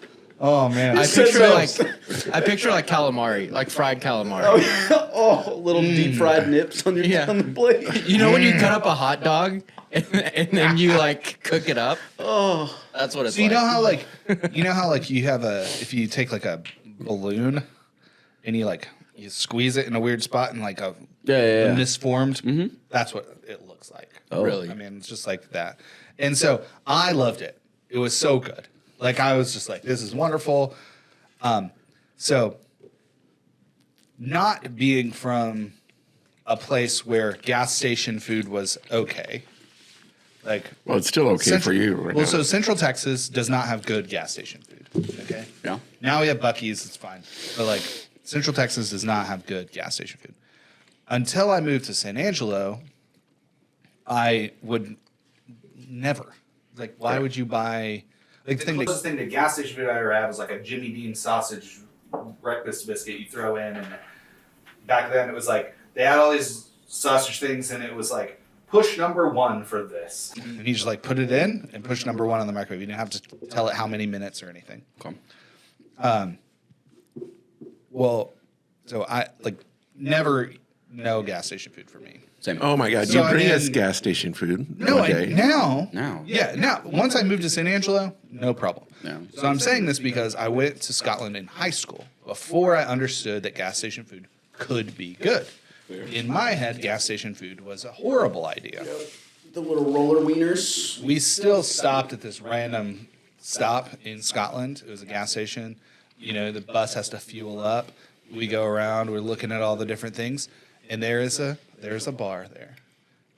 Speaker 2: Oh man,
Speaker 5: I picture like calamari, like fried calamari.
Speaker 6: Oh, little deep fried nips on your
Speaker 5: Yeah.
Speaker 6: on the plate.
Speaker 5: You know when you cut up a hot dog and then you like cook it up? Oh, that's what it's
Speaker 2: So
Speaker 5: like.
Speaker 2: you know how like you have if you take like a balloon and you squeeze it in a weird spot and like a
Speaker 6: Yeah.
Speaker 2: misformed. That's what it looks like.
Speaker 6: Oh.
Speaker 5: Really?
Speaker 2: I mean, it's just like that. And so I loved it. It was so good. Like I was just like, this is wonderful. So not being from a place where gas station food was okay. Like
Speaker 4: Well, it's still okay for you right now.
Speaker 2: so Central Texas does not have good gas station food. Okay.
Speaker 6: Yeah.
Speaker 2: Now we have Buc-ee's, it's fine. But like Central Texas does not have good gas station food. Until I moved to San Angelo, I would never. Like, why would you buy like the thing that
Speaker 8: Closest thing to gas station food I ever had was like a Jimmy Dean sausage breakfast biscuit you throw in, and back then it was like they had all these sausage things, and it was like push number 1 for this.
Speaker 2: and you just like put it in and push number 1 on the microwave. You didn't have to tell it how many minutes or anything.
Speaker 6: Okay.
Speaker 2: Well, so I like never no gas station food for me.
Speaker 6: Same.
Speaker 4: Oh my god!
Speaker 2: So,
Speaker 4: You
Speaker 2: I
Speaker 4: bring us
Speaker 2: mean-
Speaker 4: gas station food.
Speaker 2: No,
Speaker 4: one day.
Speaker 6: Now.
Speaker 2: Yeah, now once I moved to San Angelo, no problem.
Speaker 6: Yeah.
Speaker 2: So I'm saying this because I went to Scotland in high school before I understood that gas station food could be good. In my head, gas station food was a horrible idea.
Speaker 6: The little roller wieners.
Speaker 2: We still stopped at this random stop in Scotland. It was a gas station. You know, the bus has to fuel up. We go around, we're looking at all the different things, and there's a bar there.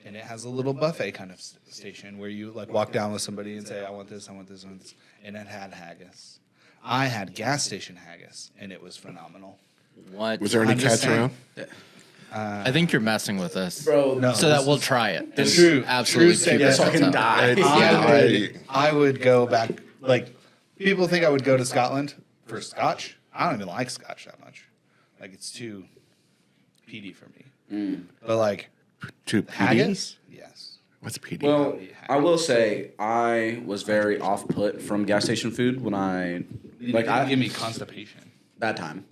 Speaker 2: And it has a little buffet kind of station where you like walk down with somebody and say, I want this, I want this, I want this. And it had haggis. I had gas station haggis, and it was phenomenal.
Speaker 5: What?
Speaker 4: Was there any
Speaker 2: I'm just
Speaker 4: cats around?
Speaker 2: saying.
Speaker 5: I think you're messing with us.
Speaker 6: Bro,
Speaker 2: No.
Speaker 5: So that we'll try it. This
Speaker 2: True.
Speaker 5: absolutely
Speaker 2: True
Speaker 5: keep
Speaker 2: statement.
Speaker 5: us
Speaker 6: so I can
Speaker 5: up.
Speaker 6: die.
Speaker 2: I would go back. Like, people think I would go to Scotland for scotch. I don't even like scotch that much. Like, it's too peaty for me. But, like,
Speaker 4: Two
Speaker 2: haggis? Yes.
Speaker 4: What's PD?
Speaker 6: Well, I will say I was very off put from gas station food when I
Speaker 2: Give me constipation.
Speaker 6: that time.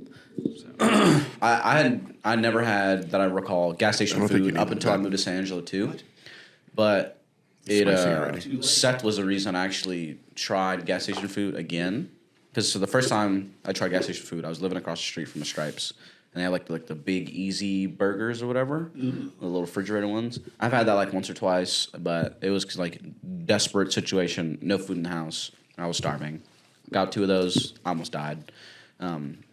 Speaker 6: I never had that I recall gas
Speaker 4: I
Speaker 6: station
Speaker 4: don't think you
Speaker 6: food
Speaker 4: need
Speaker 6: up until I
Speaker 4: that.
Speaker 6: moved to San Angelo too. But it
Speaker 4: Spicy already.
Speaker 6: Seth was the reason I actually tried gas station food again. Because the first time I tried gas station food, I was living across the street from the Stripes, and they had like the big easy burgers or whatever, the little refrigerator ones. I've had that like once or twice, but it was like desperate situation, no food in the house. I was starving. Got 2 of those, almost died.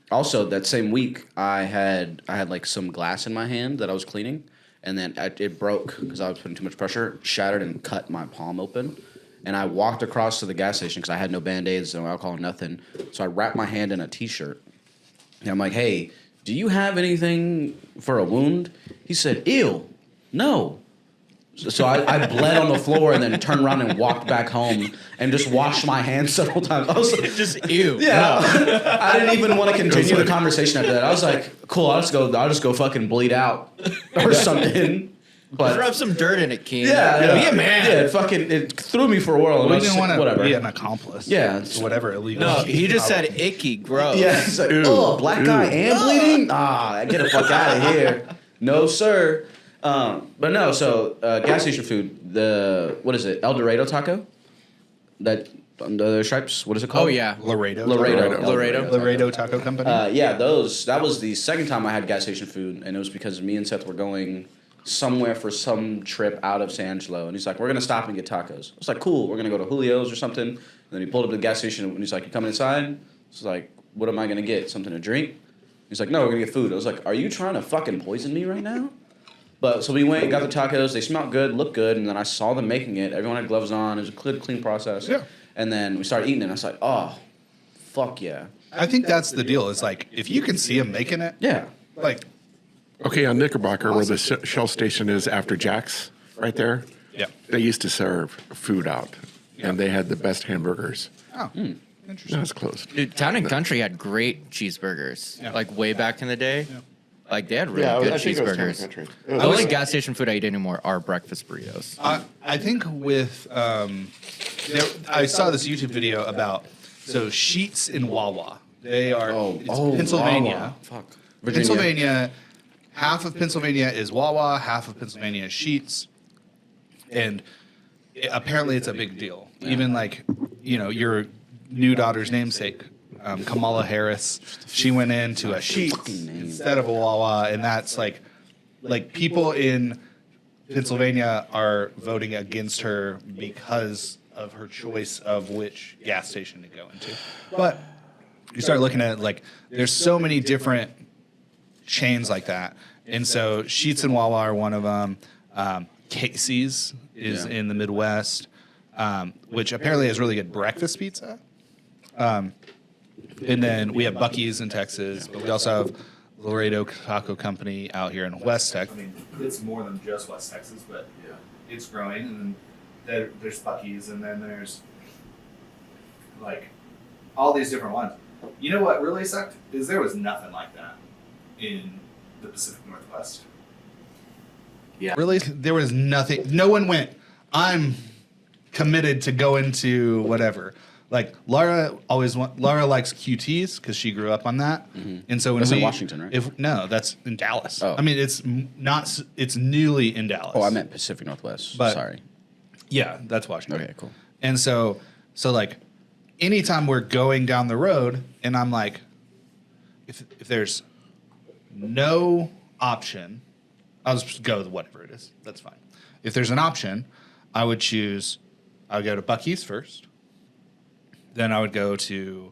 Speaker 6: Also, that same week, I had like some glass in my hand that I was cleaning, and then it broke because I was putting too much pressure, shattered and cut my palm open. And I walked across to the gas station because I had no Band-Aids, no alcohol, nothing. So I wrapped my hand in a T-shirt. And I'm like, hey, "Do you have anything for a wound?" He said, "Ew, no." So I bled on the floor and then turned around and walked back home and just washed my hands several times. I was like,
Speaker 5: Just ew.
Speaker 6: yeah. I didn't even want to continue the conversation after that. I was like, cool, I'll just go fucking bleed out or something. But
Speaker 5: Rub some dirt in it, Keen.
Speaker 6: yeah,
Speaker 5: Be a man.
Speaker 6: Yeah, it threw me for a whirl. and I
Speaker 2: We
Speaker 6: was
Speaker 2: didn't
Speaker 6: like,
Speaker 2: want to
Speaker 6: whatever.
Speaker 2: be an accomplice.
Speaker 6: Yeah,
Speaker 2: to whatever illegal.
Speaker 5: No, he just said icky, gross.
Speaker 6: Yeah, it's like, oh, black guy and bleeding? Ah, get the fuck out of here. No, sir. But no, so gas station food, what is it, El Dorado taco? That, the stripes, what is it called?
Speaker 5: Oh, yeah.
Speaker 2: Laredo.
Speaker 5: Laredo.
Speaker 2: Taco Company.
Speaker 6: Yeah, that was the second time I had gas station food, and it was because me and Seth were going somewhere for some trip out of San Angelo, and he's like, we're gonna stop and get tacos. I was like, cool, we're gonna go to Julio's or something. And then he pulled up to the gas station, and he's like, you coming inside? I was like, what am I gonna get? Something to drink? He's like, no, we're gonna get food. I was like, are you trying to fucking poison me right now? But so we went and got the tacos. They smelled good, looked good, and then I saw them making it. Everyone had gloves on. It was a clean process.
Speaker 2: Yeah.
Speaker 6: And then we started eating it, and I was like, oh, fuck yeah.
Speaker 2: I think that's the deal. Is like if you can see them making it,
Speaker 6: Yeah.
Speaker 2: like
Speaker 4: Okay, on Knickerbocker, where the Shell station is after Jack's, right there.
Speaker 2: yeah.
Speaker 4: They used to serve food out, and they had the best hamburgers.
Speaker 2: Oh,
Speaker 4: Now
Speaker 2: interesting.
Speaker 4: it's closed.
Speaker 5: Dude, Town and Country had great cheeseburgers.
Speaker 2: Yeah.
Speaker 5: Like way back in the day.
Speaker 2: Yeah.
Speaker 5: Like they had really
Speaker 4: Yeah,
Speaker 5: good
Speaker 4: I think it was Town and
Speaker 5: cheeseburgers.
Speaker 4: Country.
Speaker 5: The only gas station food I eat anymore are breakfast burritos.
Speaker 2: I think with I saw this YouTube video about Sheets in Wawa. They are it's Pennsylvania.
Speaker 6: Fuck.
Speaker 2: Pennsylvania. Half of Pennsylvania is Wawa. Half of Pennsylvania is Sheets, and apparently it's a big deal. Even like your new daughter's namesake, Kamala Harris, she went into a Sheets instead of a Wawa, and that's like people in Pennsylvania are voting against her because of her choice of which gas station to go into. But you start looking at it, like there's so many different chains like that, and so Sheetz and Wawa are one of them. Casey's is in the Midwest, which apparently has really good breakfast pizza. And then we have Buc-ee's in Texas, but we also have Laredo Taco Company out here in West
Speaker 8: I
Speaker 2: Texas.
Speaker 8: mean, it's more than just West Texas, but it's growing. And then there's Buc-ee's, and then there's like all these different ones. You know what really sucked is there was nothing like that in the Pacific Northwest.
Speaker 2: Really, there was nothing. No one went, I'm committed to go into whatever. Like Laura likes QTs because she grew up on that, and so when
Speaker 6: That's in Washington, right?
Speaker 2: No, that's in Dallas.
Speaker 6: Oh.
Speaker 2: I mean, it's newly in Dallas.
Speaker 6: Oh, I meant Pacific Northwest.
Speaker 2: But-
Speaker 6: Sorry.
Speaker 2: Yeah, that's Washington.
Speaker 6: Okay, cool.
Speaker 2: And so like, anytime we're going down the road, and I'm like, if there's no option, I'll just go with whatever it is. That's fine. If there's an option, I would go to Buc-ee's first. Then I would go to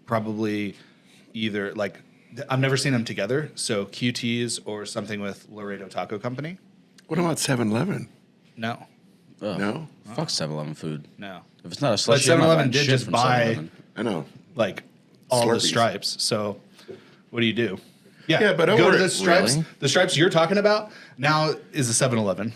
Speaker 2: probably either like I've never seen them together, so QT's or something with Laredo Taco Company.
Speaker 4: What about 7-Eleven?
Speaker 2: No,
Speaker 6: Ugh.
Speaker 4: No?
Speaker 6: Fuck 7-Eleven food.
Speaker 2: no.
Speaker 6: If it's not a
Speaker 2: But
Speaker 6: slushy, I'm not
Speaker 2: 7-Eleven
Speaker 6: buying
Speaker 2: did
Speaker 6: shit
Speaker 2: just
Speaker 6: from
Speaker 2: buy
Speaker 6: 7-Eleven.
Speaker 4: I know.
Speaker 2: like all the
Speaker 4: Slurpees.
Speaker 2: stripes. So what do you do?
Speaker 4: Yeah, but
Speaker 2: go
Speaker 4: over
Speaker 2: to the
Speaker 4: it-
Speaker 2: stripes.
Speaker 5: Really?
Speaker 2: The stripes you're talking about now is a 7-Eleven.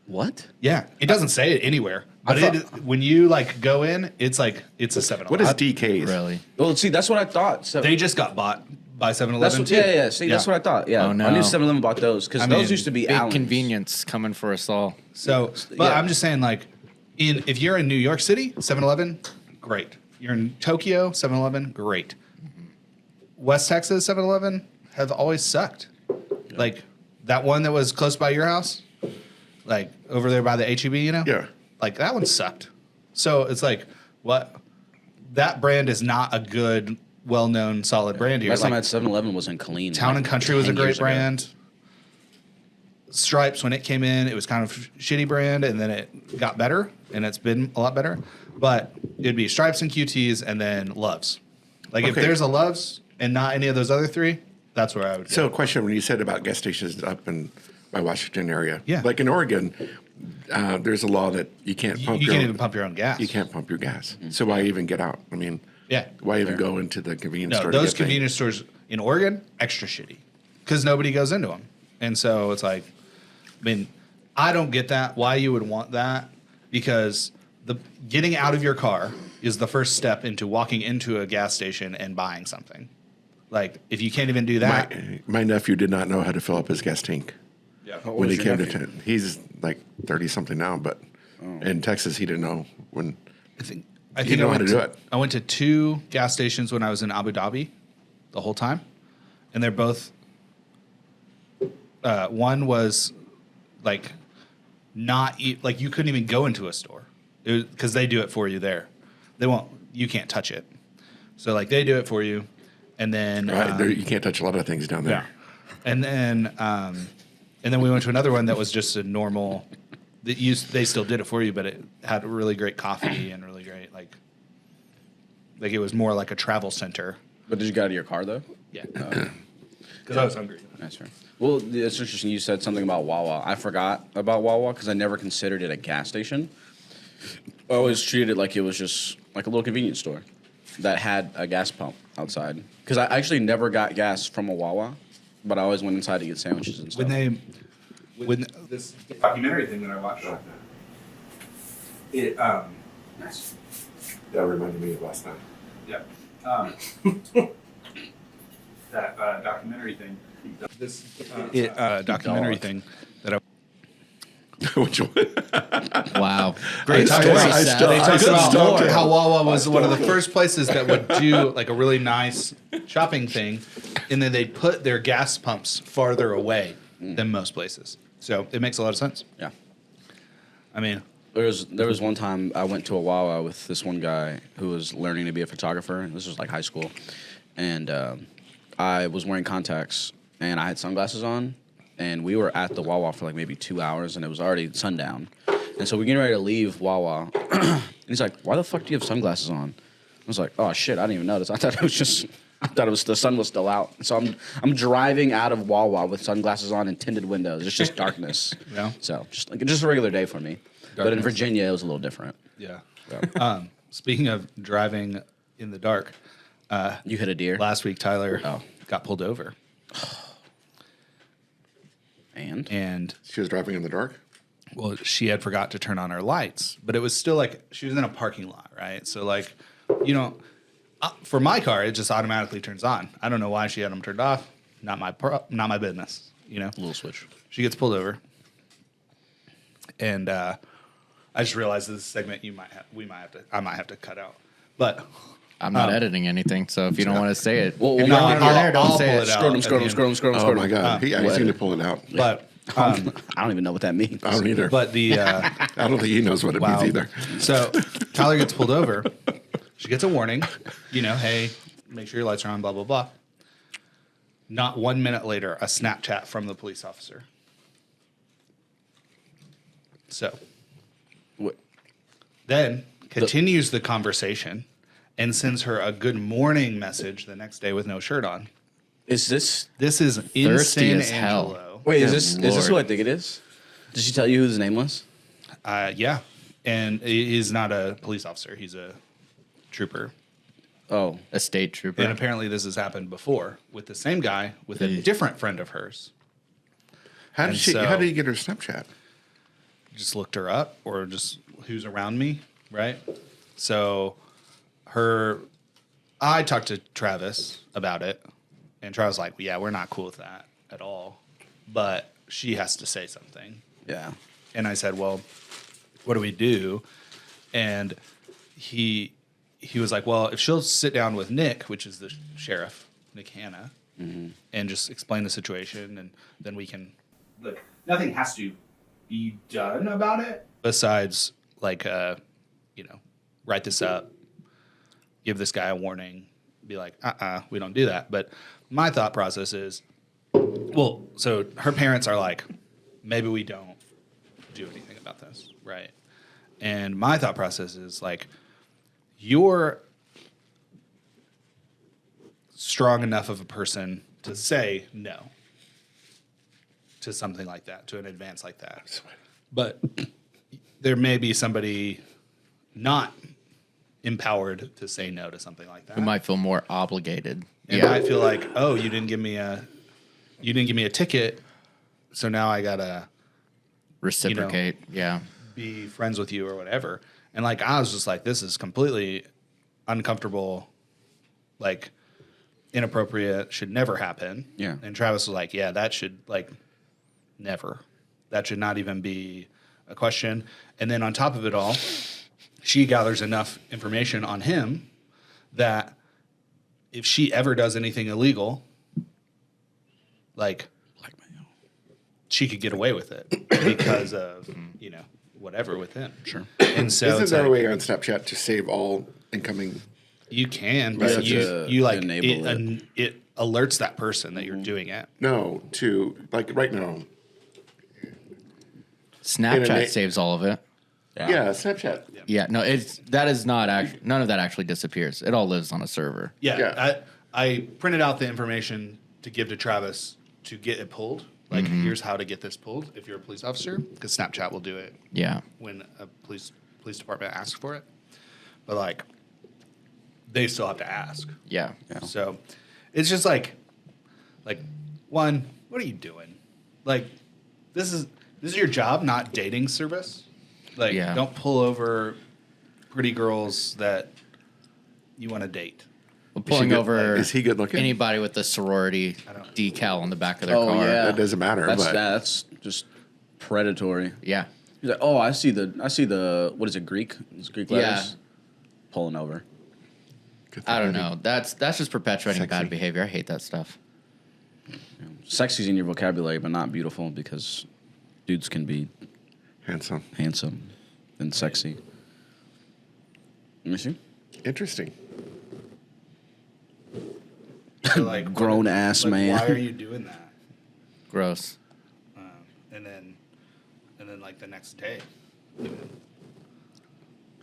Speaker 6: What?
Speaker 2: Yeah, it doesn't say it anywhere, but when you like go in, it's a 7-Eleven.
Speaker 4: What is DK's?
Speaker 5: Really?
Speaker 6: Well, see, that's what I thought. So,
Speaker 2: They just got bought by 7-Eleven
Speaker 6: that's what,
Speaker 2: too.
Speaker 6: yeah. See, that's what I thought. Yeah.
Speaker 5: Oh, no.
Speaker 6: I knew 7-Eleven bought those because
Speaker 2: I
Speaker 6: those
Speaker 2: mean,
Speaker 6: used to be
Speaker 5: Big
Speaker 6: Allen's.
Speaker 5: convenience coming for us all.
Speaker 2: So, but
Speaker 6: Yeah.
Speaker 2: I'm just saying, like, if you're in New York City, 7-Eleven, great. You're in Tokyo, 7-Eleven, great. West Texas, 7-Eleven have always sucked. Like that one that was close by your house, like over there by the HEB,
Speaker 4: Yeah.
Speaker 2: like that one sucked. So it's like, what? That brand is not a good, well-known, solid brand here.
Speaker 6: Last time I
Speaker 2: Like,
Speaker 6: had 7-Eleven was in Killeen.
Speaker 2: Town and Country was a
Speaker 6: 10
Speaker 2: great
Speaker 6: years ago.
Speaker 2: brand. Stripes, when it came in, it was kind of shitty brand, and then it got better, and it's been a lot better. But it'd be Stripes and QTs, and then Loves. Like if
Speaker 4: Okay.
Speaker 2: there's a Loves and not any of those other three, that's where I would go.
Speaker 4: So, a question when you said about gas stations up in my Washington area.
Speaker 2: Yeah.
Speaker 4: Like in Oregon, there's a law that you can't pump
Speaker 2: you
Speaker 4: your
Speaker 2: can't
Speaker 4: own,
Speaker 2: even pump your own gas.
Speaker 4: You can't pump your gas. So why even get out? I mean,
Speaker 2: Yeah.
Speaker 4: Why even go into the convenience
Speaker 2: No,
Speaker 4: store?
Speaker 2: those
Speaker 4: to get things?
Speaker 2: convenience stores in Oregon, extra shitty. Because nobody goes into them. And so it's like, I mean, I don't get that, why you would want that. Because the getting out of your car is the first step into walking into a gas station and buying something. Like, if you can't even do that.
Speaker 4: My nephew did not know how to fill up his gas tank
Speaker 2: Yeah.
Speaker 4: when he came to town. He's like 30 something now, but in Texas he didn't know when.
Speaker 2: I think
Speaker 4: You know how to do it.
Speaker 2: I went to 2 gas stations when I was in Abu Dhabi the whole time. And they're both, one was like like you couldn't even go into a store because they do it for you there. You can't touch it. So like they do it for you. And then,
Speaker 4: You can't touch a lot of things down there.
Speaker 2: yeah. And then we went to another one that was just a normal, they still did it for you, but it had really great coffee and really great, like it was more like a travel center.
Speaker 6: But did you get out of your car though?
Speaker 2: Yeah. Because I was hungry.
Speaker 6: That's right. Well, it's interesting. You said something about Wawa. I forgot about Wawa because I never considered it a gas station. I always treated it like it was just like a little convenience store that had a gas pump outside. Because I actually never got gas from a Wawa, but I always went inside to get sandwiches and stuff.
Speaker 2: When
Speaker 8: This documentary thing that I watched, it nice.
Speaker 4: That reminded me of last night.
Speaker 8: Yeah. That documentary thing. This
Speaker 2: documentary thing that I
Speaker 4: Which one?
Speaker 5: Wow.
Speaker 2: Great
Speaker 5: Very
Speaker 2: story.
Speaker 5: sad.
Speaker 2: They talked about
Speaker 4: stopped it.
Speaker 2: how Wawa was one of the first places that would do like a really nice shopping thing, and then they'd put their gas pumps farther away than most places. So it makes a lot of sense.
Speaker 6: Yeah.
Speaker 2: I mean,
Speaker 6: There was one time I went to a Wawa with this one guy who was learning to be a photographer. This was like high school, and I was wearing contacts and I had sunglasses on, and we were at the Wawa for like maybe 2 hours, and it was already sundown, and so we're getting ready to leave Wawa, and he's like, "Why the fuck do you have sunglasses on?" I was like, "Oh shit, I didn't even notice. I thought it was the sun was still out." So I'm driving out of Wawa with sunglasses on and tinted windows. It's just darkness.
Speaker 2: Yeah.
Speaker 6: So just a regular day for me. But in Virginia, it was a little different.
Speaker 2: yeah. Speaking of driving in the dark,
Speaker 6: You hit a deer.
Speaker 2: last week Tyler
Speaker 6: Oh.
Speaker 2: got pulled over, and
Speaker 4: She was driving in the dark.
Speaker 2: well, she had forgot to turn on her lights, but it was still like she was in a parking lot, right? So like, for my car, it just automatically turns on. I don't know why she had them turned off. Not my business.
Speaker 6: Little switch.
Speaker 2: She gets pulled over, and I just realized this segment I might have to cut out, but
Speaker 5: I'm not editing anything, so if you don't want to say it,
Speaker 6: Well,
Speaker 5: if
Speaker 6: no,
Speaker 5: you want to
Speaker 2: I'll-
Speaker 5: there, don't
Speaker 2: I'll
Speaker 5: say
Speaker 2: pull
Speaker 5: it.
Speaker 2: it out.
Speaker 6: Scrotum.
Speaker 4: Oh my god! I seem to pull it out.
Speaker 2: but
Speaker 6: I don't even know what that means.
Speaker 4: I don't either.
Speaker 2: but the
Speaker 4: I don't think he knows what it
Speaker 2: wow.
Speaker 4: means either.
Speaker 2: So Tyler gets pulled over. She gets a warning. Hey, make sure your lights are on. Blah blah blah. Not 1 minute later, a Snapchat from the police officer. So
Speaker 6: What?
Speaker 2: then continues the conversation and sends her a good morning message the next day with no shirt on.
Speaker 6: Is this?
Speaker 2: This is
Speaker 5: Thirsty
Speaker 2: insane,
Speaker 5: as hell.
Speaker 2: Angelo.
Speaker 6: Wait, is this
Speaker 5: Lord.
Speaker 6: who I think it is? Did she tell you who his name was?
Speaker 2: Yeah, and he's not a police officer; he's a trooper.
Speaker 6: Oh,
Speaker 5: A state trooper.
Speaker 2: And apparently, this has happened before with the same guy with a different friend of hers.
Speaker 4: How
Speaker 2: And
Speaker 4: did she?
Speaker 2: so-
Speaker 4: How did he get her Snapchat?
Speaker 2: Just looked her up, or just who's around me, right? So, I talked to Travis about it, and Travis was like, "Yeah, we're not cool with that at all, but she has to say something."
Speaker 6: yeah.
Speaker 2: And I said, "Well, what do we do?" And he was like, "Well, if she'll sit down with Nick, which is the sheriff, Nick Hanna, and just explain the situation, and then we can."
Speaker 8: Look, nothing has to be done about it.
Speaker 2: Besides, like, write this up, give this guy a warning, be like, we don't do that. But my thought process is, well, so her parents are like, maybe we don't do anything about this, right? And my thought process is like, you're strong enough of a person to say no to something like that, to an advance like that. But there may be somebody not empowered to say no to something like that.
Speaker 5: We might feel more obligated.
Speaker 2: And I feel like, oh, you didn't give me a ticket, so now I gotta
Speaker 5: Reciprocate. Yeah.
Speaker 2: be friends with you or whatever. And like I was just like, this is completely uncomfortable, like inappropriate, should never happen.
Speaker 6: Yeah.
Speaker 2: And Travis was like, yeah, that should like never. That should not even be a question. And then on top of it all, she gathers enough information on him that if she ever does anything illegal, like she could get away with it because of, whatever with him.
Speaker 6: Sure.
Speaker 2: And so
Speaker 4: Isn't
Speaker 2: it's
Speaker 4: there a
Speaker 2: like,
Speaker 4: way on Snapchat to save all incoming?
Speaker 2: you can,
Speaker 4: Right.
Speaker 2: but
Speaker 6: To
Speaker 2: you like
Speaker 6: enable
Speaker 2: it alerts that person that you're doing it.
Speaker 4: No, to like right now.
Speaker 5: Snapchat
Speaker 4: Internet-
Speaker 5: saves all of it.
Speaker 4: Yeah, Snapchat.
Speaker 5: Yeah, no, that is not actually, none of that actually disappears. It all lives on a server.
Speaker 2: Yeah,
Speaker 4: Yeah.
Speaker 2: I printed out the information to give to Travis to get it pulled. Like, here's how to get this pulled if you're a police officer, because Snapchat will do it
Speaker 5: Yeah.
Speaker 2: when a police department asks for it. But like, they still have to ask.
Speaker 5: Yeah.
Speaker 2: So it's just like one, what are you doing? Like, this is your job, not dating service. Like,
Speaker 5: Yeah.
Speaker 2: don't pull over pretty girls that you want to date.
Speaker 5: Well, pulling
Speaker 4: good-
Speaker 5: over
Speaker 4: is he good looking?
Speaker 5: anybody with the sorority decal on the back of their
Speaker 6: Oh
Speaker 5: car.
Speaker 6: yeah,
Speaker 4: That doesn't matter,
Speaker 6: That's
Speaker 4: but-
Speaker 6: that's just predatory.
Speaker 5: Yeah.
Speaker 6: He's like, oh, I see the what is it, Greek? It's Greek letters. Pulling over.
Speaker 5: I don't know. That's just perpetuating
Speaker 4: Sexy.
Speaker 5: bad behavior. I hate that stuff.
Speaker 6: Sexy's in your vocabulary, but not beautiful because dudes can be
Speaker 4: Handsome.
Speaker 6: handsome and sexy. Let me see.
Speaker 4: Interesting.
Speaker 2: So, like,
Speaker 6: Grown ass man.
Speaker 2: Why are you doing that?
Speaker 5: Gross.
Speaker 2: And then like the next day.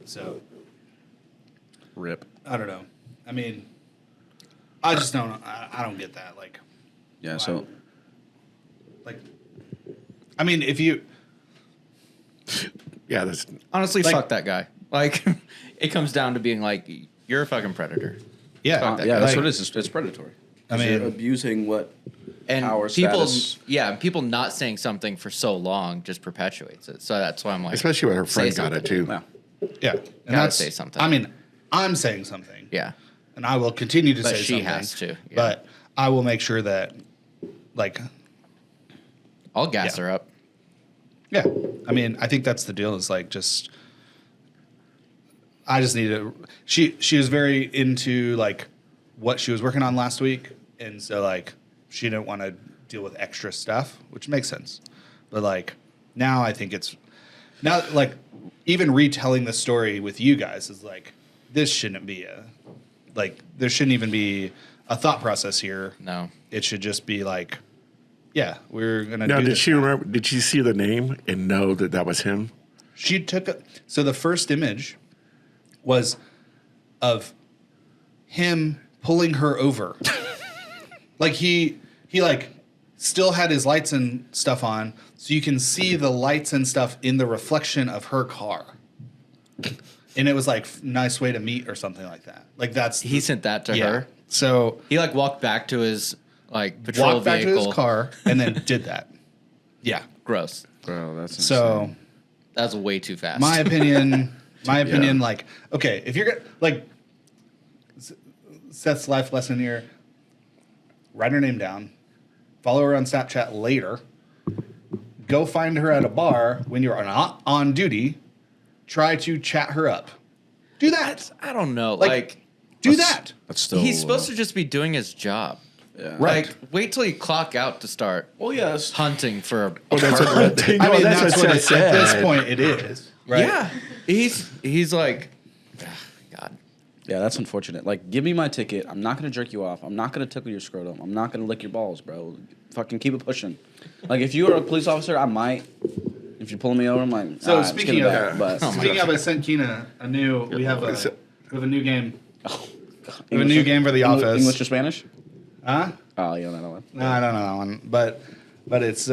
Speaker 2: So
Speaker 6: Rip.
Speaker 2: I don't know. I mean, I just don't. I don't get that. Like,
Speaker 6: Yeah. So
Speaker 2: like, I mean, if you
Speaker 4: Yeah, that's
Speaker 5: Honestly,
Speaker 2: Like-
Speaker 5: fuck that guy. Like, it comes down to being like, you're a fucking predator.
Speaker 2: yeah,
Speaker 5: Fuck that
Speaker 6: yeah, that's
Speaker 2: like,
Speaker 6: what it is. It's predatory.
Speaker 2: I
Speaker 6: 'Cause
Speaker 2: mean-
Speaker 6: you're abusing what
Speaker 5: And
Speaker 6: power
Speaker 5: people,
Speaker 6: status.
Speaker 5: people not saying something for so long just perpetuates it. So that's why I'm like,
Speaker 4: especially when her
Speaker 5: say
Speaker 4: friend got it
Speaker 5: something.
Speaker 4: too.
Speaker 6: Yeah.
Speaker 2: yeah, and
Speaker 5: Gotta
Speaker 2: that's
Speaker 5: say something.
Speaker 2: I mean, I'm saying something.
Speaker 5: Yeah.
Speaker 2: And I will continue to
Speaker 5: But
Speaker 2: say
Speaker 5: she
Speaker 2: something.
Speaker 5: has to, yeah.
Speaker 2: But I will make sure that, like,
Speaker 5: I'll gas
Speaker 2: Yeah.
Speaker 5: her up.
Speaker 2: yeah. I mean, I think that's the deal. Is like just, I just need to. She was very into like what she was working on last week, and so like she didn't want to deal with extra stuff, which makes sense. But like now, I think it's now like even retelling the story with you guys is like this shouldn't be there shouldn't even be a thought process here.
Speaker 5: No.
Speaker 2: It should just be like, yeah, we're gonna.
Speaker 4: Now,
Speaker 2: do
Speaker 4: did
Speaker 2: this
Speaker 4: she
Speaker 2: now.
Speaker 4: remember? Did she see the name and know that that was him?
Speaker 2: She so the first image was of him pulling her over. Like he like still had his lights and stuff on, so you can see the lights and stuff in the reflection of her car. And it was like nice way to meet or something like that. Like that's
Speaker 5: He sent that to
Speaker 2: yeah.
Speaker 5: her.
Speaker 2: So
Speaker 5: He like walked back to his like patrol
Speaker 2: walked back
Speaker 5: vehicle.
Speaker 2: to his car and then did that. Yeah.
Speaker 5: Gross.
Speaker 6: Bro, that's
Speaker 2: So
Speaker 6: insane.
Speaker 5: That's way too fast.
Speaker 2: my opinion, like, okay, if you're gonna like Seth's life lesson here, write her name down, follow her on Snapchat later, go find her at a bar when you're not on duty, try to chat her up. Do that.
Speaker 5: I don't know.
Speaker 2: Like,
Speaker 5: Like,
Speaker 2: Do that.
Speaker 6: That's still.
Speaker 5: he's supposed to just be doing his job.
Speaker 6: Yeah.
Speaker 2: Right.
Speaker 5: Like, wait till you clock out to start
Speaker 6: Well, yes.
Speaker 5: hunting for a
Speaker 4: Oh, that's what,
Speaker 2: I mean, that's what
Speaker 4: I
Speaker 2: at this point it is. Right?
Speaker 5: Yeah. He's like, God.
Speaker 6: Yeah, that's unfortunate. Like, give me my ticket. I'm not gonna jerk you off. I'm not gonna tickle your scrotum. I'm not gonna lick your balls, bro. Fucking keep it pushing. Like, if you were a police officer, I might. If you're pulling me over, I'm like.
Speaker 2: So
Speaker 6: "All right, let's get
Speaker 2: speaking
Speaker 6: it
Speaker 2: of
Speaker 6: back," but
Speaker 2: speaking of, I sent Keena a new. We have a new game.
Speaker 6: oh, God.
Speaker 2: We have a new game for the office.
Speaker 6: English or Spanish?
Speaker 2: Huh?
Speaker 6: Oh, you don't know that one.
Speaker 2: No, I don't know that one. But it's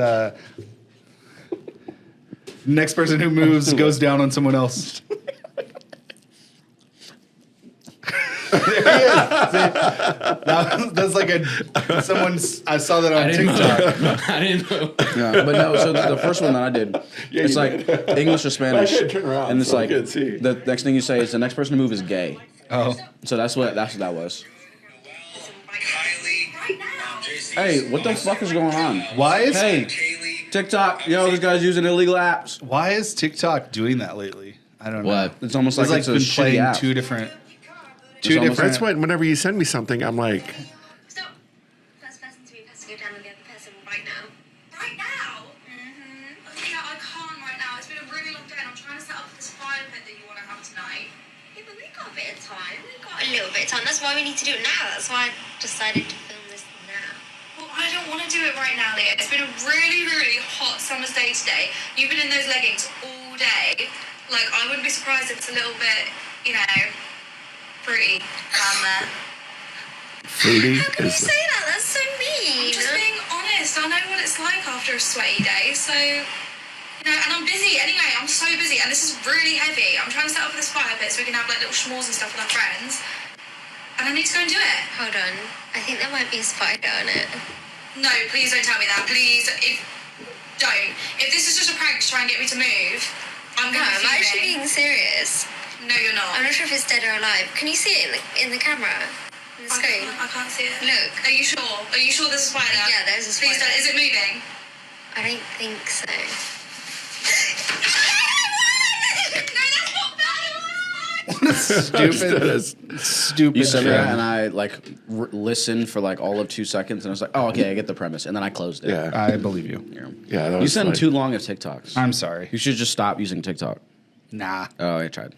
Speaker 2: next person who moves goes down on someone else. That's like I saw that on TikTok.
Speaker 5: I didn't know.
Speaker 6: Yeah, but no. So the first one that I did, it's like English or Spanish,
Speaker 4: I can't turn around,
Speaker 6: and it's
Speaker 4: so I
Speaker 6: like
Speaker 4: can't see.
Speaker 6: the next thing you say is the next person to move is gay.
Speaker 2: Oh,
Speaker 6: So that's what that was. Hey, what the fuck is going on?
Speaker 2: why is
Speaker 6: TikTok, yo, this guy's using illegal apps.
Speaker 2: why is TikTok doing that lately? I don't know.
Speaker 5: What?
Speaker 6: It's almost
Speaker 2: It's
Speaker 6: like
Speaker 2: like
Speaker 6: it's a
Speaker 2: been
Speaker 6: shitty
Speaker 2: playing
Speaker 6: app.
Speaker 2: two different.
Speaker 6: almost-
Speaker 4: That's why whenever you send me something, I'm like,
Speaker 9: Stop. First person to move has to go down with the other person right now. Right now? Mm-hmm. Yeah, I can't right now. It's been a really long day and I'm trying to set up this fire pit that you want to have tonight. Yeah, but we've got a bit of time. We've got a little bit of time. That's why we need to do it now. That's why I decided to film this now. Well, I don't want to do it right now, Leah. It's been a really, really hot summer's day today. You've been in those leggings all day. Like, I wouldn't be surprised if it's a little bit, you know, fruity down there.
Speaker 4: fruity
Speaker 9: How can you
Speaker 4: is.
Speaker 9: say that? That's so mean. I'm just being honest. I know what it's like after a sweaty day, so you know. And I'm busy anyway. I'm so busy, and this is really heavy. I'm trying to set up this fire pit so we can have like little s'mores and stuff with our friends. And I need to go and do it. Hold on. I think there might be a spider on it. No, please don't tell me that. Please, don't. If this is just a prank to try and get me to move, I'm gonna. No, I'm actually being serious. No, you're not. I'm not sure if it's dead or alive. Can you see it in the camera? On the screen? I can't see it. Look. Are you sure? Are you sure there's a spider? Yeah, there's a spider. Please don't. Is it moving? I don't think so. No, that's not
Speaker 2: stupid
Speaker 6: You said
Speaker 2: trend.
Speaker 6: that, and I like listened for like all of 2 seconds, and I was like, "Oh, okay, I get the premise," and then I closed it.
Speaker 4: Yeah,
Speaker 2: I believe you.
Speaker 4: yeah. That
Speaker 6: You
Speaker 4: was
Speaker 6: send
Speaker 4: like-
Speaker 6: too long of TikToks.
Speaker 2: I'm sorry.
Speaker 6: You should just stop using TikTok.
Speaker 2: Nah.
Speaker 6: Oh, I tried.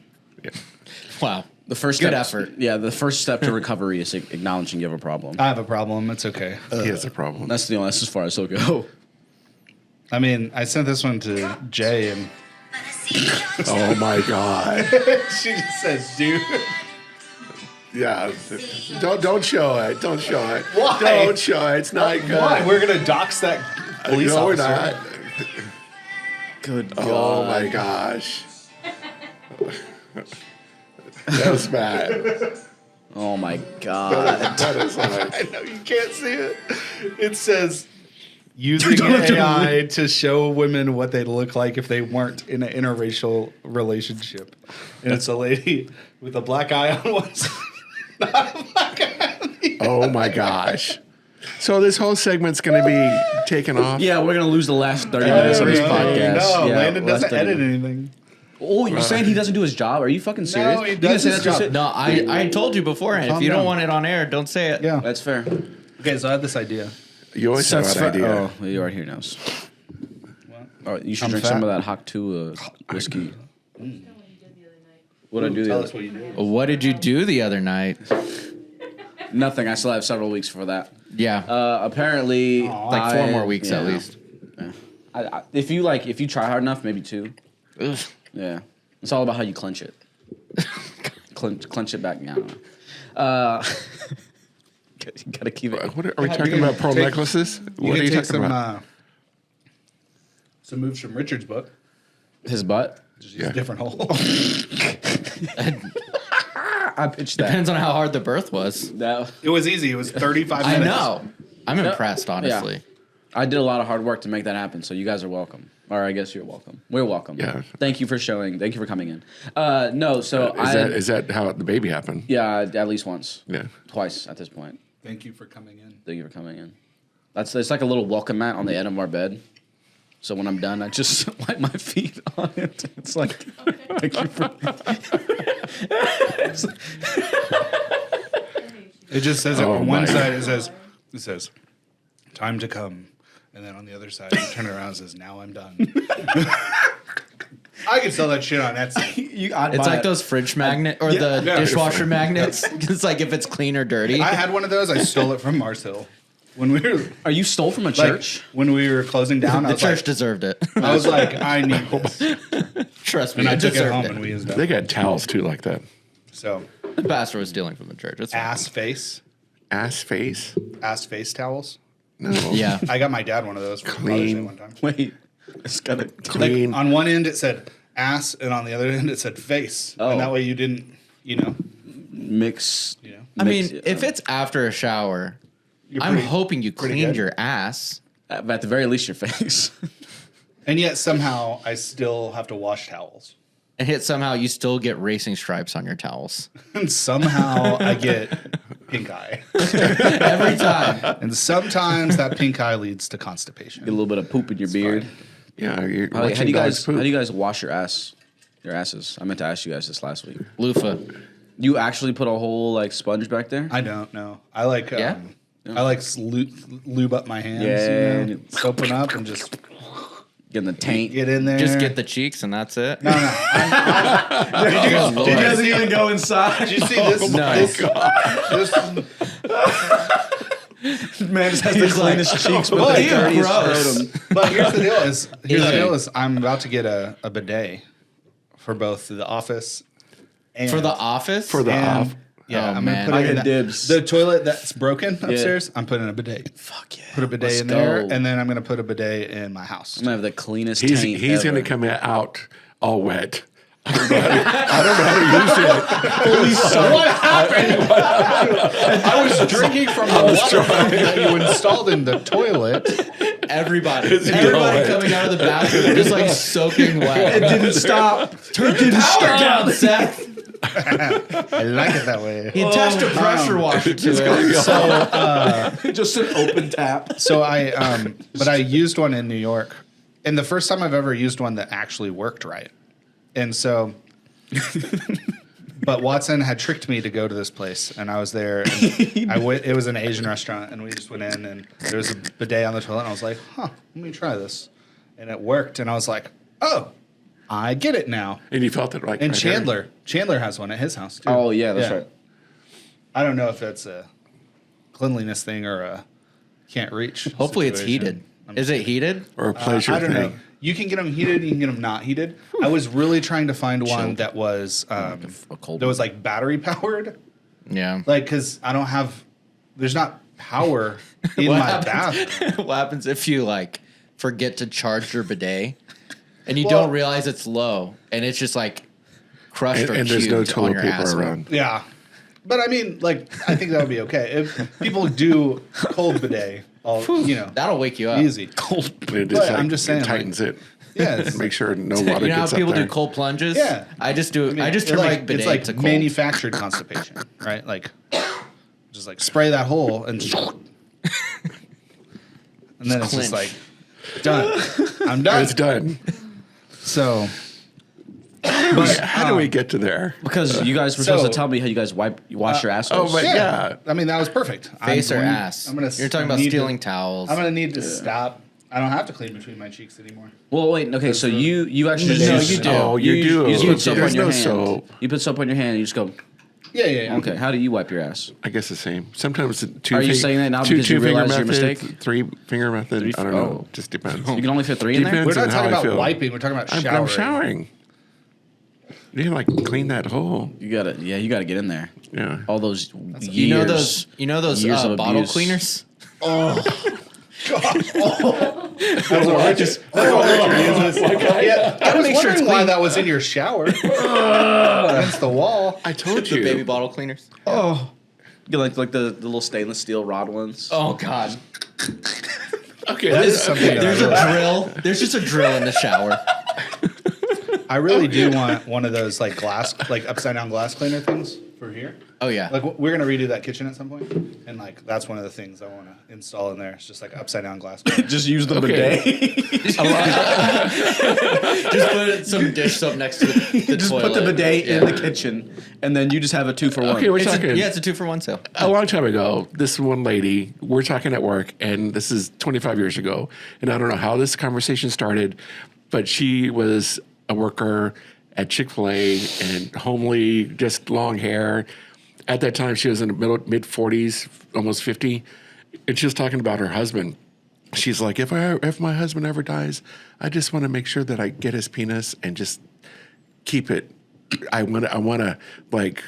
Speaker 5: Wow.
Speaker 6: The first
Speaker 5: Good
Speaker 6: step,
Speaker 5: effort.
Speaker 6: Yeah, the first step to recovery is acknowledging you have a problem.
Speaker 2: I have a problem. It's okay.
Speaker 4: He has a problem.
Speaker 6: That's as far as he'll go.
Speaker 2: I mean, I sent this one to Jay, and
Speaker 4: Oh my god.
Speaker 2: she just says, "Dude."
Speaker 4: Yeah. Don't show it. Don't show it.
Speaker 2: Why?
Speaker 4: Don't show it. It's not good.
Speaker 2: Why? We're gonna dox that police
Speaker 4: No, we're
Speaker 2: officer.
Speaker 4: not.
Speaker 6: Good God.
Speaker 4: Oh my gosh. That was bad.
Speaker 6: Oh my God.
Speaker 4: That is like,
Speaker 2: I know you can't see it. It says using AI to show women what they'd look like if they weren't in an interracial relationship. And it's a lady with a black eye on one side. Not a black eye on the other.
Speaker 4: oh my gosh. So this whole segment's going to be taken off.
Speaker 6: Yeah, we're gonna lose the last 30 minutes of this podcast.
Speaker 2: No,
Speaker 6: Yeah,
Speaker 2: Landon
Speaker 6: last
Speaker 2: doesn't
Speaker 6: 30
Speaker 2: edit anything.
Speaker 6: Oh, you're saying he doesn't do his job? Are you fucking serious?
Speaker 2: No, he
Speaker 6: You gonna
Speaker 2: does
Speaker 6: say
Speaker 2: his
Speaker 6: that to
Speaker 2: job.
Speaker 6: sit-
Speaker 5: No, I told you beforehand.
Speaker 2: Calm
Speaker 5: If you
Speaker 2: down.
Speaker 5: don't want it on air, don't say it.
Speaker 2: Yeah.
Speaker 6: That's fair.
Speaker 2: Okay, so I have this idea.
Speaker 4: You always have that idea.
Speaker 6: Oh, you already here knows. Oh, you should
Speaker 2: I'm
Speaker 6: drink
Speaker 2: fat.
Speaker 6: some of that Haktua whiskey. What I do?
Speaker 2: Tell
Speaker 6: The
Speaker 2: us what you do.
Speaker 5: What did you do the other night?
Speaker 6: Nothing. I still have several weeks for that.
Speaker 5: Yeah.
Speaker 6: Apparently,
Speaker 5: like 4 more weeks at
Speaker 6: yeah.
Speaker 5: least.
Speaker 6: If you try hard enough, maybe 2.
Speaker 5: Ugh.
Speaker 6: Yeah, it's all about how you clench it. clench it back. Yeah. I don't know. You gotta keep it.
Speaker 4: What are we talking about? Pearl necklaces?
Speaker 2: You
Speaker 4: What
Speaker 2: can
Speaker 4: are you
Speaker 2: take
Speaker 4: talking about?
Speaker 2: some moves from Richard's book.
Speaker 6: His butt.
Speaker 2: Just use a different hole.
Speaker 6: I pitched that.
Speaker 5: Depends on how hard the birth was.
Speaker 6: That-
Speaker 2: It was easy. It was 35
Speaker 5: I
Speaker 2: minutes.
Speaker 5: know. I'm impressed, honestly.
Speaker 6: I did a lot of hard work to make that happen, so you guys are welcome. Or I guess you're welcome. We're welcome.
Speaker 4: Yeah.
Speaker 6: Thank you for showing. Thank you for coming in. No, so
Speaker 4: Is that how the baby happened?
Speaker 6: Yeah, at least once.
Speaker 4: Yeah.
Speaker 6: Twice at this point.
Speaker 2: Thank you for coming in.
Speaker 6: Thank you for coming in. It's like a little welcome mat on the end of our bed. So when I'm done, I just wipe my feet on it. It's like, thank you for.
Speaker 2: It just says it
Speaker 4: Oh
Speaker 2: on one
Speaker 4: my
Speaker 2: side. It says, "Time to come," and then on the other side, you turn it around and says, "Now I'm done." I could sell that shit on Etsy.
Speaker 5: It's like those fridge magnet or the
Speaker 2: Yeah.
Speaker 5: dishwasher magnets. It's like if it's clean or dirty.
Speaker 2: I had one of those. I stole it from Mars Hill when we were
Speaker 6: Are you stole from a
Speaker 2: like,
Speaker 6: church?
Speaker 2: when we were closing down. I
Speaker 5: The
Speaker 2: was
Speaker 5: church
Speaker 2: like,
Speaker 5: deserved it.
Speaker 2: I was like, I need this,
Speaker 5: Trust me,
Speaker 2: and I
Speaker 5: it
Speaker 2: took it
Speaker 5: deserved
Speaker 2: home
Speaker 5: it.
Speaker 2: and we used
Speaker 4: They
Speaker 2: it.
Speaker 4: got towels too, like that.
Speaker 2: So
Speaker 5: The pastor was stealing from the church. It's fine.
Speaker 2: ass face
Speaker 4: Face?
Speaker 2: towels.
Speaker 4: No.
Speaker 5: Yeah.
Speaker 2: I got my dad one of those for Father's Day one time.
Speaker 6: Wait, it's got to
Speaker 4: Clean.
Speaker 2: On one end it said ass, and on the other end it said face,
Speaker 6: Oh.
Speaker 2: and that way you didn't,
Speaker 6: mix.
Speaker 5: I mean, if it's after a shower, I'm hoping you cleaned
Speaker 2: good.
Speaker 5: your ass.
Speaker 6: at the very least, your face.
Speaker 2: And yet somehow I still have to wash towels.
Speaker 5: And yet somehow you still get racing stripes on your towels.
Speaker 2: And somehow I get pink eye.
Speaker 5: Every time.
Speaker 2: And sometimes that pink eye leads to constipation.
Speaker 6: Get a little bit of poop in your beard.
Speaker 4: Yeah, you're
Speaker 6: How do
Speaker 4: watching
Speaker 6: you
Speaker 4: dogs
Speaker 6: guys?
Speaker 4: poop.
Speaker 6: How do you guys wash your ass? Your asses. I meant to ask you guys this last week.
Speaker 5: Loofah.
Speaker 6: You actually put a whole like sponge back there?
Speaker 2: I don't know. I like
Speaker 5: Yeah?
Speaker 2: I like lube up my hands.
Speaker 6: Yeah.
Speaker 2: You know, soaping up and just
Speaker 6: Getting the taint.
Speaker 2: get in there.
Speaker 5: Just get the cheeks and that's it.
Speaker 2: No.
Speaker 6: He doesn't even go inside.
Speaker 2: Did you see this?
Speaker 5: Nice.
Speaker 2: This
Speaker 6: Man just has the cleanest cheeks, but
Speaker 2: Well,
Speaker 6: the
Speaker 2: ew,
Speaker 6: dirtiest
Speaker 5: gross.
Speaker 6: scrotum.
Speaker 2: But here's the deal is
Speaker 5: Ew.
Speaker 2: I'm about to get a bidet for both the office and
Speaker 5: For the office?
Speaker 4: For the
Speaker 2: and-
Speaker 4: off.
Speaker 2: Yeah,
Speaker 5: Oh,
Speaker 2: I'm
Speaker 5: man.
Speaker 2: gonna put
Speaker 6: I
Speaker 2: it in
Speaker 6: get dibs.
Speaker 2: the toilet that's broken upstairs. I'm putting a bidet.
Speaker 6: Fuck yeah.
Speaker 2: Put a bidet
Speaker 6: Let's
Speaker 2: in there,
Speaker 6: go.
Speaker 2: and then I'm gonna put a bidet in my house.
Speaker 6: I'm gonna have the cleanest
Speaker 4: He's
Speaker 6: taint
Speaker 4: going
Speaker 6: ever.
Speaker 4: to come out all wet. I don't know how to use it.
Speaker 2: What happened? I was drinking from the water fountain that you installed in the toilet.
Speaker 5: Everybody
Speaker 4: going.
Speaker 5: coming out of the bathroom just like soaking wet.
Speaker 6: didn't stop.
Speaker 5: Power down, Seth.
Speaker 2: I like it that way.
Speaker 5: He attached a pressure washer to it.
Speaker 6: Just an open tap.
Speaker 2: So but I used one in New York, and the first time I've ever used one that actually worked right. And so, but Watson had tricked me to go to this place, and I was there. And it was an Asian restaurant, and we just went in, and there was a bidet on the toilet, and I was like, "Huh, let me try this," and it worked. And I was like, "Oh, I get it now."
Speaker 4: And you felt it like
Speaker 2: And
Speaker 4: right there.
Speaker 2: Chandler has one at his house too.
Speaker 6: Oh yeah, that's right.
Speaker 2: I don't know if that's a cleanliness thing or a can't reach.
Speaker 5: Hopefully it's
Speaker 2: situation.
Speaker 5: heated.
Speaker 2: I'm
Speaker 5: Is it heated?
Speaker 4: Or a pleasure
Speaker 2: I don't know.
Speaker 4: thing.
Speaker 2: You can get them heated. You can get them not heated. I was really trying to find one that was
Speaker 6: a cold
Speaker 2: that was like battery powered,
Speaker 5: Yeah.
Speaker 2: like because I don't have. There's not power in
Speaker 5: What
Speaker 2: my
Speaker 5: happens-
Speaker 2: bathroom.
Speaker 5: What happens if you like forget to charge your bidet and you
Speaker 2: Well-
Speaker 5: don't realize it's low and it's just like crushed or
Speaker 4: And there's no
Speaker 5: cubed on
Speaker 4: toilet
Speaker 5: your
Speaker 4: paper
Speaker 5: asshole?
Speaker 4: around.
Speaker 2: Yeah, but I mean, like I think that would be okay if people do cold bidet.
Speaker 5: That'll wake you up.
Speaker 2: Easy.
Speaker 4: Cold. It
Speaker 2: But I'm just saying,
Speaker 4: it tightens it.
Speaker 2: Yeah, it's-
Speaker 4: Make sure no
Speaker 5: You
Speaker 4: water
Speaker 5: know how
Speaker 4: gets
Speaker 5: people
Speaker 4: up there.
Speaker 5: do cold plunges?
Speaker 2: Yeah.
Speaker 5: I just do. I just
Speaker 2: It
Speaker 5: turn
Speaker 2: like,
Speaker 5: my bidet
Speaker 2: it's like
Speaker 5: to cold.
Speaker 2: manufactured constipation, right? Like, just like spray that hole and then it's just like
Speaker 5: clench.
Speaker 2: done. I'm done.
Speaker 4: It's done.
Speaker 2: So,
Speaker 4: How do we get to there?
Speaker 6: Because you guys were supposed to tell me how you guys wash your assholes.
Speaker 4: Oh, but yeah.
Speaker 2: I mean that was perfect.
Speaker 5: Face
Speaker 2: I'm
Speaker 5: or
Speaker 2: going-
Speaker 5: ass.
Speaker 2: I'm gonna.
Speaker 5: You're talking about
Speaker 2: need to-
Speaker 5: stealing towels.
Speaker 2: I'm gonna need to stop. I don't have to clean between my cheeks anymore.
Speaker 6: Well, wait. Okay, so you actually
Speaker 5: No,
Speaker 6: just
Speaker 5: you do.
Speaker 4: Oh, you do.
Speaker 6: You just put soap
Speaker 4: There's
Speaker 6: on your
Speaker 4: no
Speaker 6: hand.
Speaker 4: soap.
Speaker 6: You put soap on your hand and you just go.
Speaker 2: Yeah.
Speaker 6: Okay, how do you wipe your ass?
Speaker 4: I guess the same. Sometimes the two.
Speaker 6: Are you saying that now because you
Speaker 4: two-finger
Speaker 6: realize your
Speaker 4: method,
Speaker 6: mistake?
Speaker 4: 3-finger method. I don't know. Just depends.
Speaker 6: You can only fit 3 in there.
Speaker 4: Depends.
Speaker 2: We're not
Speaker 4: on how
Speaker 2: talking
Speaker 4: I
Speaker 2: about
Speaker 4: feel.
Speaker 2: wiping. We're talking about showering.
Speaker 4: I'm showering. You can like clean that hole.
Speaker 6: You gotta get in there.
Speaker 4: Yeah.
Speaker 6: All those years.
Speaker 5: You know those
Speaker 6: years of
Speaker 5: bottle
Speaker 6: abuse.
Speaker 5: cleaners?
Speaker 2: That's what Richard uses. Yeah, I was
Speaker 5: make sure it's
Speaker 2: wondering why
Speaker 5: clean.
Speaker 2: that was in your shower against the wall.
Speaker 4: I told
Speaker 5: The
Speaker 4: you.
Speaker 5: baby bottle cleaners?
Speaker 6: Oh, you like the little stainless steel rod ones.
Speaker 5: Oh God.
Speaker 4: Okay.
Speaker 2: That is something that
Speaker 5: There's
Speaker 2: I
Speaker 5: a
Speaker 2: really-
Speaker 5: drill. There's just a drill in the shower.
Speaker 2: I really do want one of those like upside down glass cleaner things for here.
Speaker 5: Oh yeah.
Speaker 2: Like we're gonna redo that kitchen at some point, and like that's one of the things I want to install in there. It's just like upside down glass. cleaner.
Speaker 6: Just use the
Speaker 4: Okay.
Speaker 6: bidet.
Speaker 5: Just put some dish soap next to the
Speaker 6: Just
Speaker 5: toilet.
Speaker 6: put the bidet
Speaker 5: Yeah.
Speaker 6: in the kitchen, and then you just have a 2-for-1.
Speaker 4: Okay, we're
Speaker 5: It's
Speaker 4: talking.
Speaker 5: it's a 2-for-1 sale.
Speaker 4: A long time ago, this one lady, we're talking at work, and this is 25 years ago, and I don't know how this conversation started, but she was a worker at Chick-fil-A and homely, just long hair. At that time, she was in the mid 40s, almost 50, and she was talking about her husband. She's like, if my husband ever dies, I just want to make sure that I get his penis and just keep it. I want to like,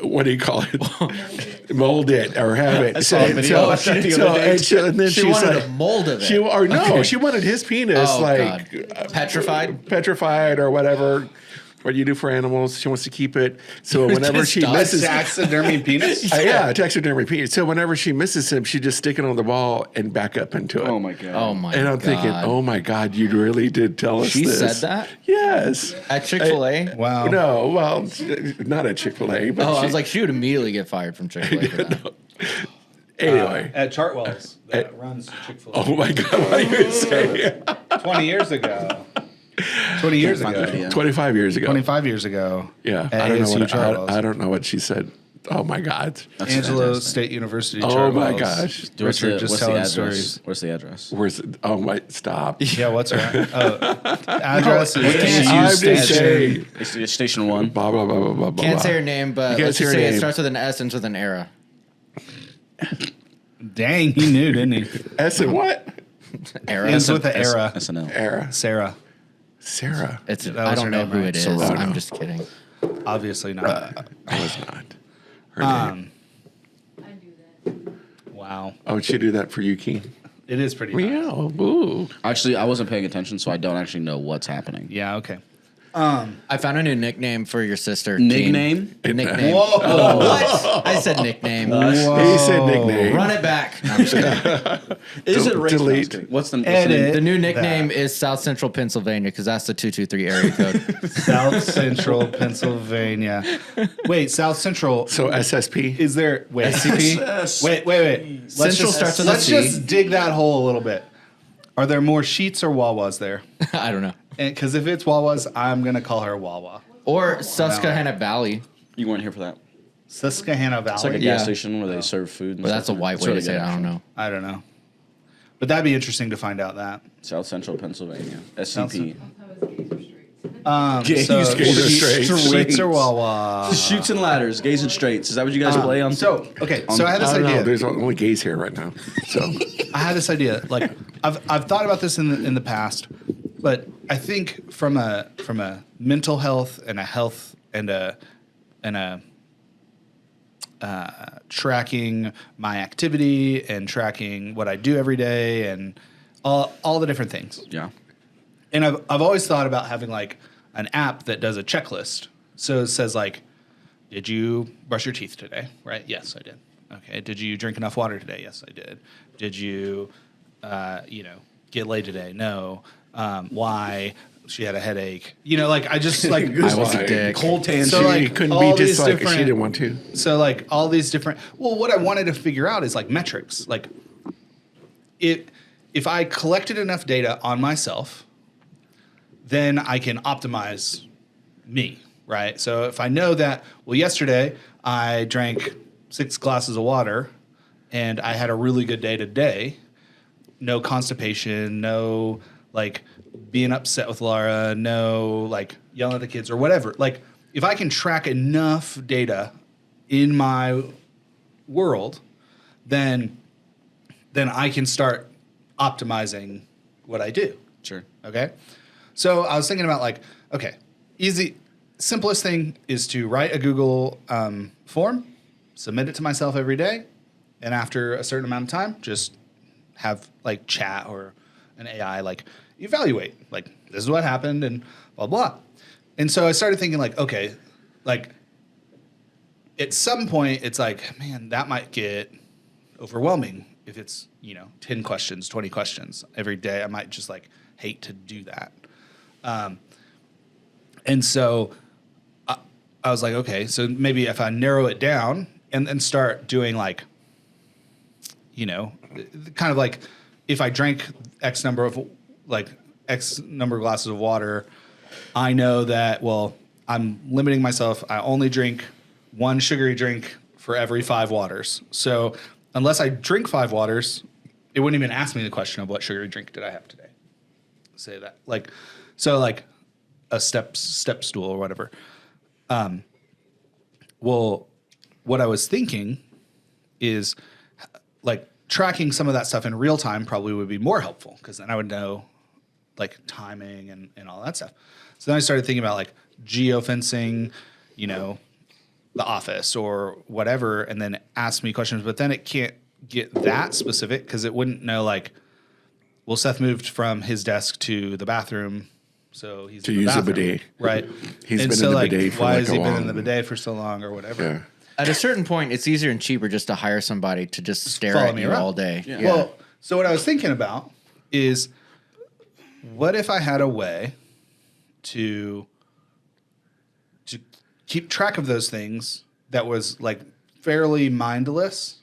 Speaker 4: what do you call it? Mold it or have it.
Speaker 6: I saw a video of that the other day.
Speaker 4: And then
Speaker 5: She
Speaker 4: she's
Speaker 5: wanted
Speaker 4: like,
Speaker 5: a mold of it.
Speaker 4: she wanted his penis
Speaker 5: Oh,
Speaker 4: like
Speaker 5: God. Petrified?
Speaker 4: petrified or whatever. what you do for animals. She wants to keep it. So whenever she misses,
Speaker 2: Taxidermy penis?
Speaker 4: yeah, taxidermy penis. So whenever she misses him, she just stick it on the ball and back up into it.
Speaker 6: Oh my god.
Speaker 5: Oh my god.
Speaker 4: And I'm thinking, oh my God, you really did tell us
Speaker 5: She
Speaker 4: this.
Speaker 5: said that?
Speaker 4: Yes.
Speaker 5: At Chick-fil-A?
Speaker 2: Wow.
Speaker 4: No, well, not at Chick-fil-A. But
Speaker 5: Oh, I
Speaker 4: she-
Speaker 5: was like, she would immediately get fired from Chick-fil-A for that.
Speaker 4: anyway.
Speaker 2: At Chartwell's, that runs Chick-fil-A.
Speaker 4: Oh my God, what are you saying?
Speaker 2: 20 years ago. 20 years
Speaker 6: Find the
Speaker 2: ago.
Speaker 6: video.
Speaker 4: 25 years ago.
Speaker 2: 25 years ago.
Speaker 4: Yeah,
Speaker 2: At
Speaker 4: I don't know
Speaker 2: ASU
Speaker 4: what
Speaker 2: Chartwell's.
Speaker 4: I don't know what she said. Oh my God.
Speaker 6: That's
Speaker 2: Angelo
Speaker 6: fantastic.
Speaker 2: State University.
Speaker 4: Oh my
Speaker 2: Chartwell's.
Speaker 4: gosh.
Speaker 6: What's
Speaker 2: Richard
Speaker 6: the,
Speaker 2: just
Speaker 6: what's the
Speaker 2: telling
Speaker 6: address?
Speaker 2: stories.
Speaker 6: Where's the address?
Speaker 4: Where's oh my stop.
Speaker 2: Yeah, what's her address? Is
Speaker 4: I'm
Speaker 2: ASU
Speaker 4: just
Speaker 2: Station.
Speaker 4: saying.
Speaker 6: It's Station 1.
Speaker 4: Blah blah blah blah blah. blah.
Speaker 5: Can't say her name, but
Speaker 4: You can't
Speaker 5: let's
Speaker 4: say
Speaker 5: just
Speaker 4: her
Speaker 5: say it
Speaker 4: name.
Speaker 5: starts with an S, ends with an era.
Speaker 2: Dang, he knew, didn't he?
Speaker 4: S and what?
Speaker 5: Era.
Speaker 2: Ends with the era.
Speaker 6: SNL.
Speaker 4: Era.
Speaker 2: Sarah.
Speaker 4: Sarah.
Speaker 5: It's,
Speaker 2: That
Speaker 5: I
Speaker 2: was
Speaker 5: don't
Speaker 2: her
Speaker 5: know
Speaker 2: name,
Speaker 5: who
Speaker 2: right?
Speaker 5: it is.
Speaker 4: Serrano.
Speaker 5: I'm just kidding.
Speaker 2: Obviously not.
Speaker 4: I was not. Her name.
Speaker 2: Wow.
Speaker 4: Oh, she do that for you, Keen?
Speaker 2: It is pretty nice.
Speaker 4: Meow. Ooh.
Speaker 6: Actually, I wasn't paying attention, so I don't actually know what's happening.
Speaker 2: Yeah, okay.
Speaker 5: I found a new nickname for your sister. Gene.
Speaker 6: Nickname?
Speaker 5: Nickname.
Speaker 2: Whoa.
Speaker 5: What? I said nickname.
Speaker 4: He said nickname.
Speaker 5: Run it back. No, I'm just kidding.
Speaker 6: Is it race
Speaker 4: delete.
Speaker 6: masking? What's the
Speaker 2: Edit.
Speaker 5: The new nickname is South Central Pennsylvania because that's the 223 area code.
Speaker 2: South Central Pennsylvania. Wait, South Central.
Speaker 4: So SSP.
Speaker 2: Is there wait
Speaker 6: SS.
Speaker 2: wait Let's
Speaker 5: Central
Speaker 2: just,
Speaker 5: starts with a
Speaker 2: let's
Speaker 5: C.
Speaker 2: just dig that hole a little bit. Are there more Sheets or Wawas there?
Speaker 5: I don't know.
Speaker 2: Because if it's Wawas, I'm gonna call her Wawa.
Speaker 5: Or Susquehanna Valley.
Speaker 6: You weren't here for that.
Speaker 2: Susquehanna Valley.
Speaker 6: It's like a
Speaker 5: Yeah.
Speaker 6: gas station where they serve food. And
Speaker 5: But that's a
Speaker 6: stuff.
Speaker 5: white
Speaker 6: It's
Speaker 5: way to
Speaker 6: really
Speaker 5: say it.
Speaker 6: good,
Speaker 5: I don't
Speaker 6: actually.
Speaker 5: know.
Speaker 2: I don't know, but that'd be interesting to find out that.
Speaker 6: South Central Pennsylvania. SCP.
Speaker 2: So
Speaker 4: Gays or straights?
Speaker 2: Sheets or Wawa.
Speaker 6: Shoots and ladders, gays and straights. Is that what you guys play on?
Speaker 2: So okay, so I had this
Speaker 4: I don't know.
Speaker 2: idea.
Speaker 4: There's only gays here right now. So
Speaker 2: I had this idea. Like I've thought about this in the past, but I think from a mental health and a health and a tracking my activity and tracking what I do every day and all the different things.
Speaker 6: Yeah.
Speaker 2: And I've always thought about having like an app that does a checklist. So it says like, did you brush your teeth today? Right? Yes, I did. Okay. Did you drink enough water today? Yes, I did. Did you, get laid today? No. Why? She had a headache. Like I just like
Speaker 5: I was a dick.
Speaker 6: Cold tangent.
Speaker 2: So,
Speaker 4: she
Speaker 2: like,
Speaker 4: couldn't
Speaker 2: all
Speaker 4: be just
Speaker 2: these
Speaker 4: like she
Speaker 2: different-
Speaker 4: didn't want to.
Speaker 2: So like all these different. Well, what I wanted to figure out is like metrics. Like, if I collected enough data on myself, then I can optimize me, right? So if I know that, well, yesterday I drank 6 glasses of water, and I had a really good day today. No constipation, no like being upset with Laura, no like yelling at the kids or whatever. Like if I can track enough data in my world, then I can start optimizing what I do.
Speaker 6: Sure.
Speaker 2: Okay. So I was thinking about like, okay, simplest thing is to write a Google form, submit it to myself every day, and after a certain amount of time, just have like chat or an AI like evaluate, like this is what happened and blah, blah. And so I started thinking like, okay, like at some point it's like, man, that might get overwhelming if it's, 10 questions, 20 questions every day. I might just like hate to do that. And so I was like, okay, so maybe if I narrow it down and start doing like, kind of like if I drank X number of glasses of water, I know that, well, I'm limiting myself. I only drink 1 sugary drink for every 5 waters. So unless I drink 5 waters, it wouldn't even ask me the question of what sugary drink did I have today. Say that. Like a step stool or whatever. Well, what I was thinking is like tracking some of that stuff in real time probably would be more helpful because then I would know like timing and all that stuff. So then I started thinking about like geofencing, the office or whatever, and then ask me questions, but then it can't get that specific because it wouldn't know like, well, Seth moved from his desk to the bathroom So he's
Speaker 4: To
Speaker 2: in the
Speaker 4: use a
Speaker 2: bathroom,
Speaker 4: bidet.
Speaker 2: right?
Speaker 4: He's
Speaker 2: and
Speaker 4: been
Speaker 2: so
Speaker 4: in the
Speaker 2: like,
Speaker 4: bidet for
Speaker 2: why
Speaker 4: like
Speaker 2: has
Speaker 4: a
Speaker 2: he been in
Speaker 4: long-
Speaker 2: the bidet for so long or whatever?
Speaker 4: Yeah.
Speaker 5: At a certain point, it's easier and cheaper just to hire somebody to just stare
Speaker 2: follow
Speaker 5: at
Speaker 2: me
Speaker 5: you
Speaker 2: around.
Speaker 5: all day. Yeah.
Speaker 2: Well, so what I was thinking about is, what if I had a way to keep track of those things that was like fairly mindless?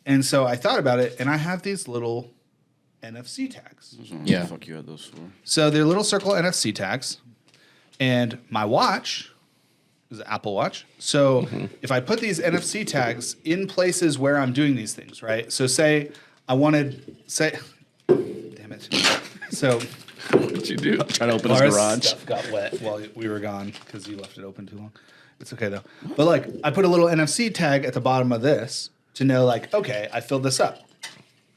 Speaker 2: And so I thought about it, and I have these little NFC tags.
Speaker 5: Yeah.
Speaker 6: What the fuck you had those for?
Speaker 2: So they're little circle NFC tags, and my watch is an Apple Watch. So if I put these NFC tags in places where I'm doing these things, right? So say I wanted, damn it. So
Speaker 4: What'd you do?
Speaker 6: Trying to open
Speaker 2: Laura's
Speaker 6: his garage.
Speaker 2: stuff got wet while we were gone because you left it open too long. It's okay though. But like, I put a little NFC tag at the bottom of this to know, like, okay, I filled this up.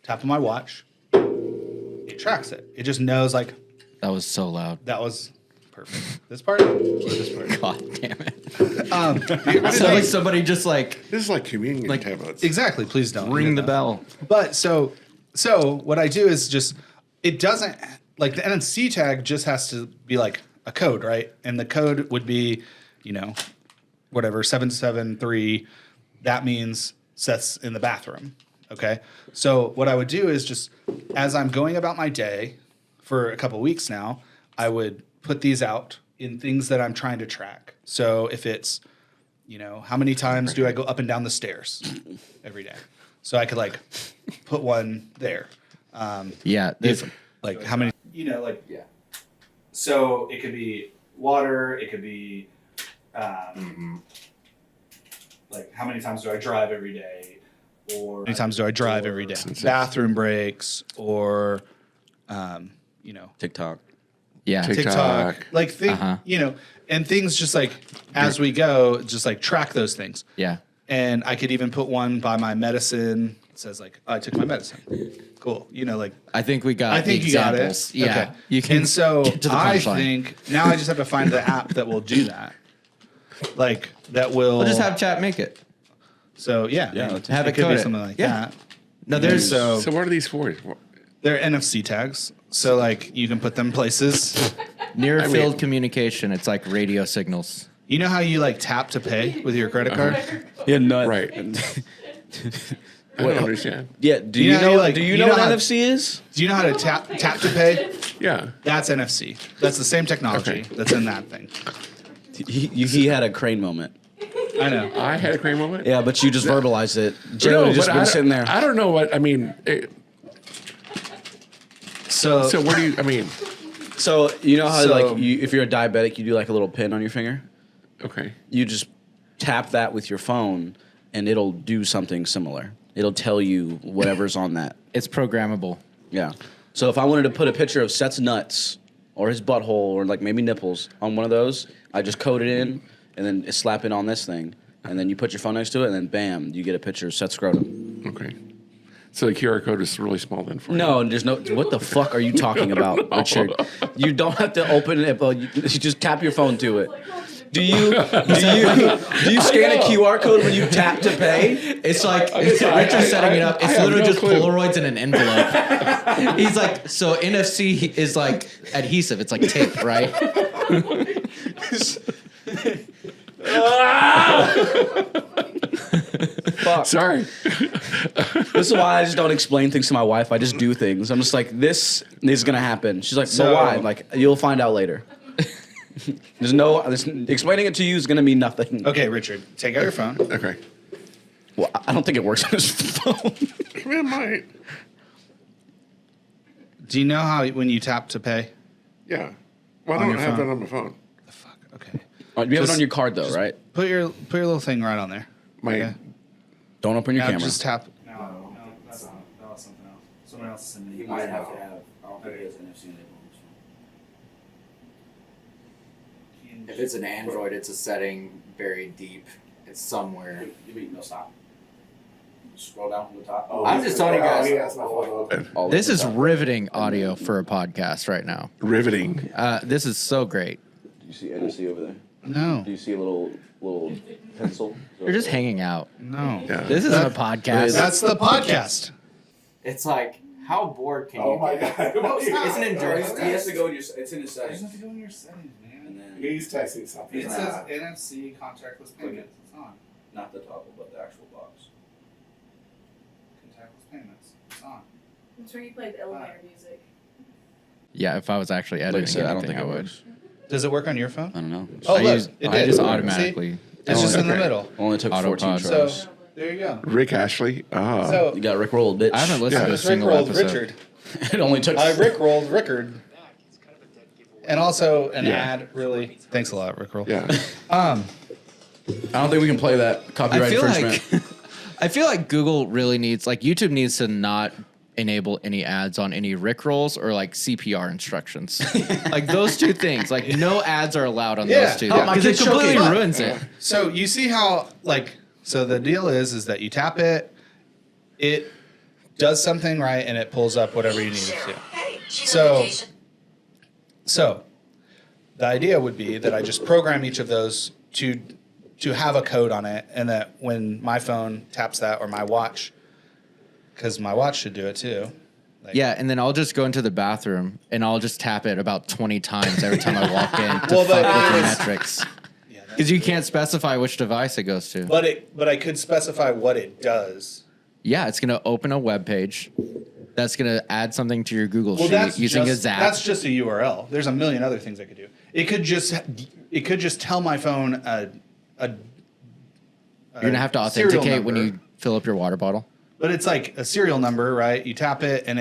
Speaker 2: Tap on my watch. It tracks it. It just knows, like,
Speaker 5: That was so loud.
Speaker 2: that was perfect. This part or this part?
Speaker 5: God damn it.
Speaker 2: It's
Speaker 5: Like somebody just like
Speaker 4: This is like communion
Speaker 5: Like,
Speaker 4: tablets.
Speaker 2: exactly. Please don't
Speaker 5: ring the
Speaker 2: No.
Speaker 5: bell.
Speaker 2: But so what I do is just, it doesn't, like, the NFC tag just has to be like a code, right? And the code would be, whatever, 773. That means Seth's in the bathroom. Okay. So what I would do is just, as I'm going about my day for a couple weeks now, I would put these out in things that I'm trying to track. So if it's, how many times do I go up and down the stairs every day? So I could like put one there.
Speaker 5: Yeah. This,
Speaker 2: Like how many?
Speaker 8: Yeah. So it could be water. It could be like how many times do I drive every day, or
Speaker 2: How many times do I drive every day? Bathroom breaks, or
Speaker 6: TikTok.
Speaker 5: yeah.
Speaker 2: TikTok. Like and things just like as we go, just like track those things.
Speaker 5: Yeah.
Speaker 2: And I could even put one by my medicine. It says like, I took my medicine. Cool. Like
Speaker 5: I think we got
Speaker 2: I think
Speaker 5: the
Speaker 2: you got
Speaker 5: examples.
Speaker 2: it.
Speaker 5: Yeah.
Speaker 2: Okay.
Speaker 5: You can
Speaker 2: And so
Speaker 5: get to the
Speaker 2: I
Speaker 5: punchline.
Speaker 2: think now I just have to find the app that will do that. Like that will.
Speaker 5: We'll just have chat make it.
Speaker 2: So yeah,
Speaker 5: Have it
Speaker 2: could be
Speaker 5: coded.
Speaker 2: something like
Speaker 5: Yeah.
Speaker 2: that.
Speaker 5: No, there's
Speaker 2: So
Speaker 4: So what are these for?
Speaker 2: they're NFC tags. So like you can put them places.
Speaker 5: near field communication. It's like radio signals.
Speaker 2: You know how you like tap to pay with your credit card?
Speaker 6: Yeah, nut.
Speaker 4: Right. I don't understand.
Speaker 6: Yeah. Do
Speaker 2: You
Speaker 6: you
Speaker 2: know,
Speaker 6: know?
Speaker 2: like,
Speaker 6: do you
Speaker 2: you
Speaker 6: know
Speaker 2: know
Speaker 6: what
Speaker 2: how-
Speaker 6: NFC is?
Speaker 2: Do you know how to tap to pay?
Speaker 4: Yeah.
Speaker 2: That's NFC. That's the same technology
Speaker 4: Okay.
Speaker 2: that's in that thing.
Speaker 6: He had a crane moment.
Speaker 2: I know.
Speaker 4: I had a crane moment.
Speaker 6: Yeah, but you just verbalized it. Jay
Speaker 4: No,
Speaker 6: would have just
Speaker 4: but
Speaker 6: been sitting there.
Speaker 4: I don't know what I mean.
Speaker 2: So,
Speaker 4: So what do you? I mean,
Speaker 6: So you know how
Speaker 2: So-
Speaker 6: like if you're a diabetic, you do like a little pin on your finger.
Speaker 4: okay.
Speaker 6: You just tap that with your phone, and it'll do something similar. It'll tell you whatever's on that.
Speaker 5: It's programmable.
Speaker 6: Yeah. So if I wanted to put a picture of Seth's nuts or his butthole or like maybe nipples on one of those, I just code it in and then slap it on this thing, and then you put your phone next to it, and then bam, you get a picture of Seth's scrotum.
Speaker 4: Okay. So the QR code is really small then for you.
Speaker 6: No, there's no. What the fuck are you talking about, Richard? You don't have to open it. But you just tap your phone to it. Do you scan a QR code when you tap to pay?
Speaker 5: It's like Richard's setting it up.
Speaker 4: I
Speaker 5: It's
Speaker 4: have
Speaker 5: literally
Speaker 4: no
Speaker 5: just
Speaker 4: clue.
Speaker 5: Polaroids in an envelope. He's like, so NFC is like adhesive. It's like tape, right?
Speaker 6: Fuck.
Speaker 4: Sorry.
Speaker 6: This is why I just don't explain things to my wife. I just do things. I'm just like, this is gonna happen. She's like,
Speaker 2: So-
Speaker 6: but why? I'm like, you'll find out later. Explaining it to you is gonna mean nothing.
Speaker 2: okay, Richard, take out your phone.
Speaker 4: Okay.
Speaker 6: Well, I don't think it works on his phone.
Speaker 4: I mean, it might.
Speaker 2: Do you know how when you tap to pay?
Speaker 4: Yeah. Well, I
Speaker 2: On
Speaker 4: don't
Speaker 2: your
Speaker 4: have
Speaker 2: phone.
Speaker 4: that on my phone.
Speaker 2: The fuck. Okay.
Speaker 6: You have it
Speaker 2: Just-
Speaker 6: on your card though, right?
Speaker 2: Put your little thing right on there.
Speaker 4: My
Speaker 2: Okay.
Speaker 6: Don't open your
Speaker 2: Now
Speaker 6: camera.
Speaker 2: just tap.
Speaker 8: No, that's not. That was something else. Someone else sent
Speaker 7: He
Speaker 8: me.
Speaker 7: might have to have. I don't think he has NFC enabled.
Speaker 10: If it's an Android, it's a setting buried deep. It's somewhere.
Speaker 7: You mean no stop? Scroll down from the top.
Speaker 10: I'm just telling you guys.
Speaker 6: All
Speaker 5: This
Speaker 6: over
Speaker 5: is
Speaker 6: the top.
Speaker 5: riveting audio for a podcast right now.
Speaker 4: riveting.
Speaker 5: This is so great.
Speaker 6: Do you see NFC over there?
Speaker 2: No.
Speaker 6: Do you see a little pencil?
Speaker 5: You're just hanging out.
Speaker 2: No.
Speaker 4: Yeah.
Speaker 5: This isn't a podcast.
Speaker 2: That's the podcast.
Speaker 10: It's like How bored can
Speaker 8: Oh
Speaker 10: you
Speaker 8: my
Speaker 10: get?
Speaker 8: god.
Speaker 10: It's an endurance
Speaker 7: He has
Speaker 10: test.
Speaker 7: to go in your. It's in his
Speaker 2: You
Speaker 7: settings.
Speaker 2: have to go in your settings, man.
Speaker 7: And then
Speaker 8: He's texting something.
Speaker 2: It says NFC contactless payments. It's on.
Speaker 7: not the toggle, but the actual box.
Speaker 2: Contactless payments. It's on.
Speaker 11: That's where you play the elevator music.
Speaker 5: Yeah, if I was actually
Speaker 6: Like
Speaker 5: editing,
Speaker 6: I said, I don't
Speaker 5: anything,
Speaker 6: think
Speaker 5: I
Speaker 6: it
Speaker 5: would.
Speaker 6: works.
Speaker 2: Does it work on your phone?
Speaker 6: I don't know.
Speaker 2: Oh,
Speaker 5: I
Speaker 2: look,
Speaker 5: use,
Speaker 2: it
Speaker 5: I
Speaker 2: did.
Speaker 5: just
Speaker 2: See?
Speaker 5: automatically.
Speaker 2: It's just in the
Speaker 6: okay.
Speaker 2: middle.
Speaker 6: Only took
Speaker 5: Auto
Speaker 6: 14
Speaker 5: pause.
Speaker 2: So
Speaker 6: tries.
Speaker 2: there you go.
Speaker 4: Rick Ashley. Ah.
Speaker 2: So
Speaker 6: You got Rick rolled, bitch.
Speaker 5: I haven't listened
Speaker 4: Yeah.
Speaker 5: to a
Speaker 2: it's Rick
Speaker 5: single
Speaker 2: rolled
Speaker 5: episode.
Speaker 2: Richard.
Speaker 6: It only took.
Speaker 2: I Rick rolled Rickard. And also an
Speaker 4: Yeah.
Speaker 2: ad, really. Thanks a lot, Rick Roll.
Speaker 4: Yeah.
Speaker 6: I don't think we can play that copyright
Speaker 5: I feel
Speaker 6: infringement.
Speaker 5: like I feel like Google really needs, like, YouTube needs to not enable any ads on any Rickrolls or like CPR instructions. Like those two things. Like no ads are allowed on
Speaker 2: Yeah.
Speaker 5: those two.
Speaker 2: Oh, my
Speaker 5: Because it
Speaker 2: kid's
Speaker 5: completely
Speaker 2: choking.
Speaker 5: ruins it.
Speaker 2: So you see how, like, so the deal is that you tap it, it does something right, and it pulls up whatever you need it to. So the idea would be that I just program each of those to have a code on it, and that when my phone taps that, or my watch, because my watch should do it too. Like,
Speaker 5: Yeah, and then I'll just go into the bathroom and I'll just tap it about 20 times every time I walk in to
Speaker 2: Well, but
Speaker 5: fuck with the
Speaker 2: it is-
Speaker 5: metrics. Because you can't specify which device it goes to.
Speaker 2: But I could specify what it does.
Speaker 5: Yeah, it's going to open a web page that's going to add something to your Google Sheet using a Zap.
Speaker 2: That's just a URL. There's a million other things I could do. It could just tell my phone a
Speaker 5: You're going to have to
Speaker 2: serial
Speaker 5: authenticate when
Speaker 2: number.
Speaker 5: you fill up your water bottle.
Speaker 2: But it's like a serial number, right? You tap it and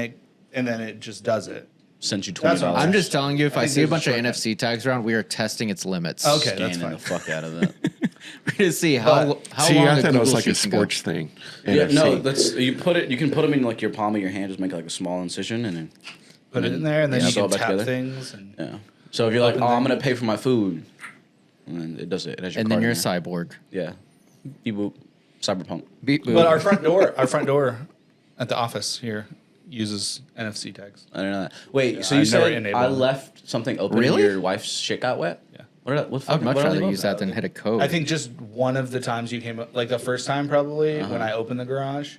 Speaker 2: then it just does it.
Speaker 6: Sent you
Speaker 2: That's what
Speaker 6: $20.
Speaker 5: I'm just telling you, if I
Speaker 2: think
Speaker 5: see a
Speaker 2: there's a
Speaker 5: bunch of
Speaker 2: shortcut.
Speaker 5: NFC tags around, we are testing its limits.
Speaker 2: Okay, that's
Speaker 6: Scanning
Speaker 2: fine.
Speaker 6: the fuck out of that.
Speaker 5: We're going to see how
Speaker 4: See,
Speaker 5: long
Speaker 4: I
Speaker 5: the
Speaker 4: thought it was
Speaker 5: Google
Speaker 4: like a
Speaker 5: Sheet can go.
Speaker 4: sports thing.
Speaker 6: Yeah,
Speaker 4: NFC.
Speaker 6: no, that's you put it. You can put them in like your palm of your hand. Just make like a small incision, and then
Speaker 2: Put it in there, and then
Speaker 6: Yeah,
Speaker 2: you
Speaker 6: it's all
Speaker 2: can
Speaker 6: back
Speaker 2: tap
Speaker 6: together.
Speaker 2: things. And
Speaker 6: yeah. So if you're like,
Speaker 2: Open
Speaker 6: oh, I'm
Speaker 2: thing.
Speaker 6: gonna pay for my food, and then it does it. It has your
Speaker 5: And
Speaker 6: card
Speaker 5: then you're a
Speaker 6: in there.
Speaker 5: cyborg.
Speaker 6: Yeah. Beep boop. Cyberpunk.
Speaker 5: Beep boop.
Speaker 2: But our front door at the office here uses NFC tags.
Speaker 6: I don't know that. Wait,
Speaker 2: Yeah,
Speaker 6: so you
Speaker 2: I've never
Speaker 6: said
Speaker 2: enabled
Speaker 6: I
Speaker 2: it.
Speaker 6: left something open
Speaker 5: Really?
Speaker 6: and your wife's shit got wet?
Speaker 2: Yeah.
Speaker 6: What
Speaker 5: I would much
Speaker 6: what
Speaker 5: rather
Speaker 6: love
Speaker 5: use that than hit a code.
Speaker 2: I think just one of the times you came up, like the first time probably,
Speaker 6: Uh-huh.
Speaker 2: when I opened the garage,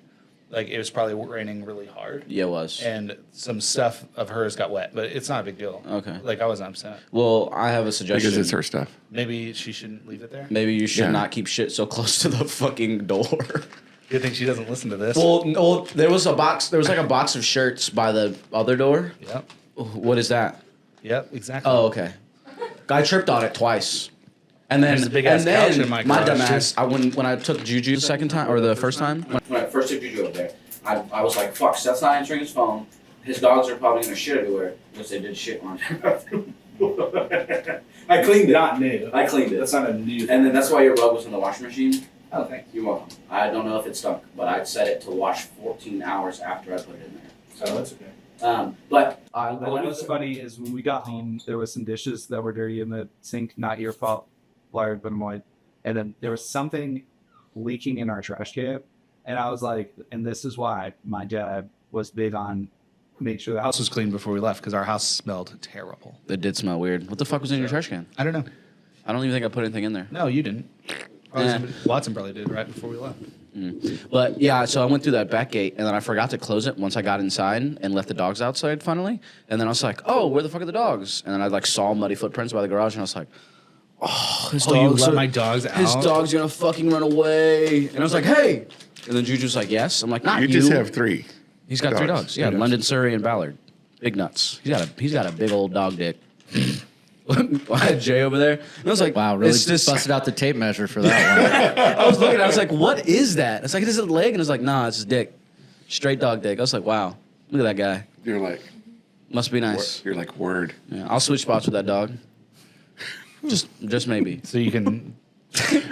Speaker 2: like it was probably raining really hard.
Speaker 6: Yeah, it was.
Speaker 2: And some stuff of hers got wet, but it's not a big deal.
Speaker 6: Okay.
Speaker 2: Like I wasn't upset.
Speaker 6: Well, I have a suggestion.
Speaker 4: Because it's her stuff.
Speaker 2: Maybe she shouldn't leave it there.
Speaker 6: Maybe you should
Speaker 4: Yeah.
Speaker 6: not keep shit so close to the fucking door.
Speaker 2: Good thing she doesn't listen to this.
Speaker 6: well, there was a box. There was like a box of shirts by the other door.
Speaker 2: Yep.
Speaker 6: What is that?
Speaker 2: Yep. Exactly.
Speaker 6: Oh, okay. I tripped on it twice. And then,
Speaker 2: There's a big-ass
Speaker 6: and then
Speaker 2: couch in my
Speaker 6: my
Speaker 2: garage,
Speaker 6: dumbass, when I took Juju the second time, or the first time,
Speaker 7: When I first took Juju up there, I was like, fuck, Seth's not answering his phone. His dogs are probably gonna shit everywhere, which they did shit on. I cleaned it.
Speaker 2: Not new.
Speaker 7: I cleaned it.
Speaker 2: That's not a new.
Speaker 7: And then that's why your rug was in the washing machine.
Speaker 2: Oh, thank you.
Speaker 7: You're welcome. I don't know if it stunk, but I set it to wash 14 hours after I put it in there.
Speaker 2: So that's okay.
Speaker 7: But
Speaker 12: What was funny is when we got home, there was some dishes that were dirty in the sink. Not your fault, Larry, but mine. And then there was something leaking in our trash can, and I was like, and this is why my dad was big on make sure the house
Speaker 2: House was clean before we left because our house smelled terrible.
Speaker 6: it did smell weird. What the fuck was in your trash can?
Speaker 2: I don't know.
Speaker 6: I don't even think I put anything in there.
Speaker 2: No, you didn't. Probably
Speaker 6: Eh.
Speaker 2: Watson probably did right before we left.
Speaker 6: But yeah, so I went through that back gate and then I forgot to close it once I got inside and left the dogs outside finally. And then I was like, oh, where the fuck are the dogs? And then I like saw muddy footprints by the garage and I was like, oh, his
Speaker 2: Oh, you
Speaker 6: dogs
Speaker 2: let
Speaker 6: are-
Speaker 2: my dogs
Speaker 6: His
Speaker 2: out?
Speaker 6: dog's gonna fucking run away. And I was like, hey. And then Juju's like, yes. I'm like, not
Speaker 4: You
Speaker 6: you.
Speaker 4: just have 3.
Speaker 6: He's got 3 dogs. Yeah, London, Surrey, and Ballard. Big nuts. He's got a big old dog dick. I had Jay over there. And I was like,
Speaker 5: Wow, really
Speaker 6: it's just,
Speaker 5: busted out the tape measure for that one.
Speaker 6: I was looking, I was like, what is that? It's like, is it a leg? And it's like, nah, it's his dick. Straight dog dick. I was like, wow, look at that guy.
Speaker 4: You're like,
Speaker 6: Must be nice.
Speaker 4: you're like, word.
Speaker 6: Yeah, I'll switch spots with that dog. Just maybe.
Speaker 2: So you can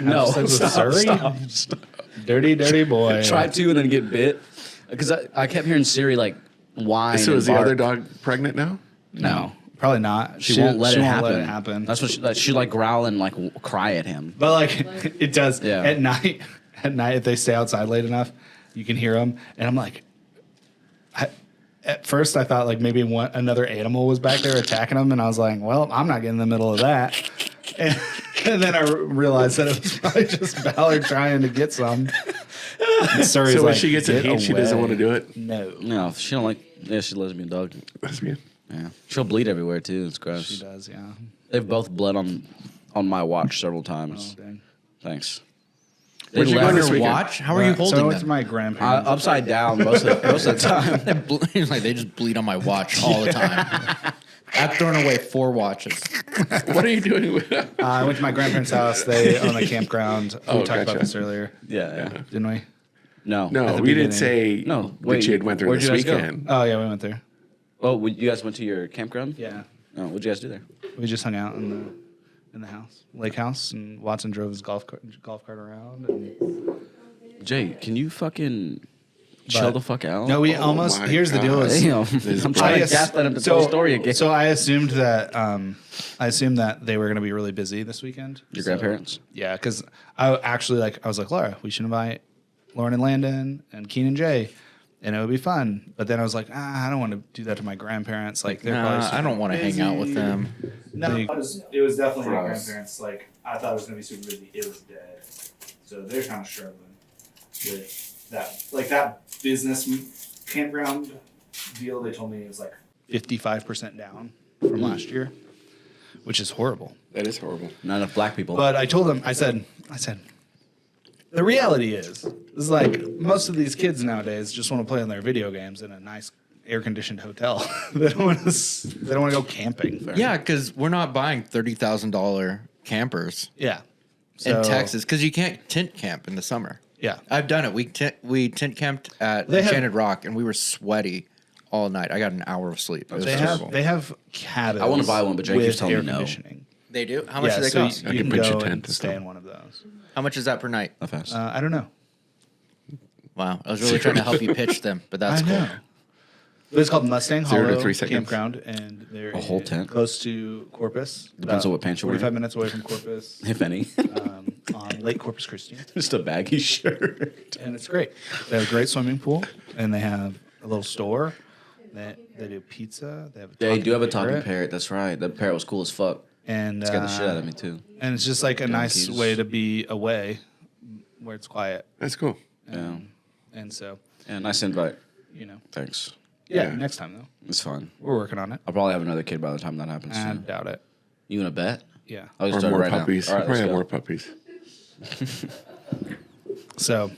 Speaker 6: No,
Speaker 2: sex with
Speaker 6: stop,
Speaker 2: Surrey?
Speaker 6: stop.
Speaker 2: dirty boy.
Speaker 6: Try to and then get bit. Because I kept hearing Siri like whine.
Speaker 4: So
Speaker 6: and
Speaker 4: is the
Speaker 6: bark.
Speaker 4: other dog pregnant now?
Speaker 2: No, probably not.
Speaker 6: She won't let it happen.
Speaker 2: Let it happen.
Speaker 6: That's what she like growl and like cry at him.
Speaker 2: But like it does.
Speaker 6: Yeah.
Speaker 2: At night, if they stay outside late enough, you can hear them. And I'm like, at first I thought like maybe another animal was back there attacking them, and I was like, well, I'm not getting in the middle of that. And then I realized that it was probably just Ballard trying to get some. Suri's
Speaker 4: So when
Speaker 2: like,
Speaker 4: she gets a
Speaker 2: "Get
Speaker 4: heat, she doesn't
Speaker 2: away."
Speaker 4: want to do it.
Speaker 2: No.
Speaker 6: No, she don't like. Yeah, she's a lesbian dog.
Speaker 4: Lesbian.
Speaker 6: Yeah, she'll bleed everywhere too. It's gross.
Speaker 2: She does, yeah.
Speaker 6: They've both bled on my watch several times.
Speaker 2: Oh, dang.
Speaker 6: Thanks.
Speaker 4: Where'd you go
Speaker 5: On
Speaker 4: this
Speaker 5: your
Speaker 4: weekend?
Speaker 5: watch? How are you
Speaker 2: So I
Speaker 5: holding
Speaker 2: went to
Speaker 5: them?
Speaker 2: my grandparents.
Speaker 6: Upside down most of the time.
Speaker 5: He's like, they just bleed on my watch all the time. I've thrown away 4 watches.
Speaker 4: What are you doing with
Speaker 2: I went to my grandparents' house. They own a campground. We
Speaker 4: Oh,
Speaker 2: talked
Speaker 4: gotcha.
Speaker 2: about this earlier,
Speaker 6: Yeah.
Speaker 2: didn't we?
Speaker 6: No.
Speaker 2: At
Speaker 4: No,
Speaker 2: the
Speaker 4: we didn't
Speaker 2: beginning.
Speaker 4: say
Speaker 6: No,
Speaker 4: that
Speaker 6: wait,
Speaker 4: you had went there
Speaker 6: where'd
Speaker 4: this
Speaker 6: you guys go?
Speaker 4: weekend.
Speaker 2: Oh, yeah, we went there.
Speaker 6: Oh, you guys went to your campground?
Speaker 2: Yeah.
Speaker 6: Oh, what'd you guys do there?
Speaker 2: We just hung out in the house, lake house, and Watson drove his golf cart around. And
Speaker 6: Jay, can you fucking chill
Speaker 2: But-
Speaker 6: the fuck out?
Speaker 2: no, we
Speaker 4: Oh
Speaker 2: almost.
Speaker 4: my
Speaker 2: Here's the deal: is
Speaker 6: Damn. I'm trying to
Speaker 2: guess-
Speaker 6: gaslight him to tell the story again.
Speaker 2: So I assumed that they were going to be really busy this weekend.
Speaker 6: Your
Speaker 2: So-
Speaker 6: grandparents?
Speaker 2: Yeah, because I was like, Laura, we should invite Lauren and Landon and Keen and Jay, and it would be fun. But then I was like, I don't want to do that to my grandparents. Like, they're probably
Speaker 5: Nah, I don't want to hang out with them.
Speaker 2: No,
Speaker 8: It was definitely my
Speaker 10: Gross.
Speaker 8: grandparents. Like I thought it was gonna be super busy. It was dead. So they're kind of struggling with that. Like that business campground deal. They told me it was like
Speaker 2: 55% down from last year, which is horrible.
Speaker 4: That is horrible.
Speaker 6: Not enough black people.
Speaker 2: But I told them, I said, the reality is like most of these kids nowadays just want to play on their video games in a nice air-conditioned hotel. They don't want to go camping.
Speaker 5: Yeah, because we're not buying $30,000 campers
Speaker 2: Yeah.
Speaker 5: in Texas because you can't tent camp in the summer.
Speaker 2: Yeah.
Speaker 5: I've done it. We tent camped at
Speaker 2: They have-
Speaker 5: Enchanted Rock and we were sweaty all night. I got an hour of sleep. It was terrible.
Speaker 2: They have cabins.
Speaker 6: I wanna buy one, but Jake keeps
Speaker 2: with
Speaker 6: telling me
Speaker 2: air
Speaker 6: no.
Speaker 2: conditioning.
Speaker 5: They do? How much
Speaker 2: Yeah,
Speaker 5: do they
Speaker 2: so
Speaker 5: cost?
Speaker 2: You
Speaker 4: I
Speaker 2: can
Speaker 4: can pitch a
Speaker 2: go
Speaker 4: tent
Speaker 2: and
Speaker 4: and
Speaker 2: stay
Speaker 4: stuff.
Speaker 2: in one of those.
Speaker 5: How much is that per night?
Speaker 6: Not fast.
Speaker 2: I don't know.
Speaker 5: Wow. I was really trying to help you pitch them, but that's
Speaker 2: I
Speaker 5: cool.
Speaker 2: know. But it's called Mustang
Speaker 4: 0 to
Speaker 2: Hollow
Speaker 4: 3 seconds.
Speaker 2: Campground, and they're
Speaker 6: A whole tent?
Speaker 2: close to Corpus.
Speaker 6: Depends on
Speaker 2: about
Speaker 6: what pants you're
Speaker 2: 45
Speaker 6: wearing.
Speaker 2: minutes away from Corpus,
Speaker 6: If any.
Speaker 2: on Lake Corpus Christi.
Speaker 6: Just a baggy shirt.
Speaker 2: And it's great. They have a great swimming pool, and they have a little store. They do pizza. They have
Speaker 6: They do have a
Speaker 2: talking
Speaker 6: talking parrot. That's right. That parrot was cool as fuck.
Speaker 2: and
Speaker 6: Scared the shit out of me too.
Speaker 2: And it's just like a nice
Speaker 6: Donkeys.
Speaker 2: way to be away, where it's quiet.
Speaker 4: That's cool.
Speaker 6: Yeah.
Speaker 2: And so,
Speaker 6: Yeah, nice invite.
Speaker 2: you know,
Speaker 6: Thanks.
Speaker 2: yeah.
Speaker 4: Yeah.
Speaker 2: Next time though,
Speaker 6: It's fun.
Speaker 2: we're working on it.
Speaker 6: I'll probably have another kid by the time that happens.
Speaker 2: I
Speaker 6: too.
Speaker 2: doubt it.
Speaker 6: You want to bet?
Speaker 2: Yeah.
Speaker 6: I'll
Speaker 4: Or
Speaker 6: just start
Speaker 4: more
Speaker 6: right
Speaker 4: puppies.
Speaker 6: now. All right,
Speaker 4: Probably
Speaker 6: let's
Speaker 4: have
Speaker 6: go.
Speaker 4: more puppies.
Speaker 2: So,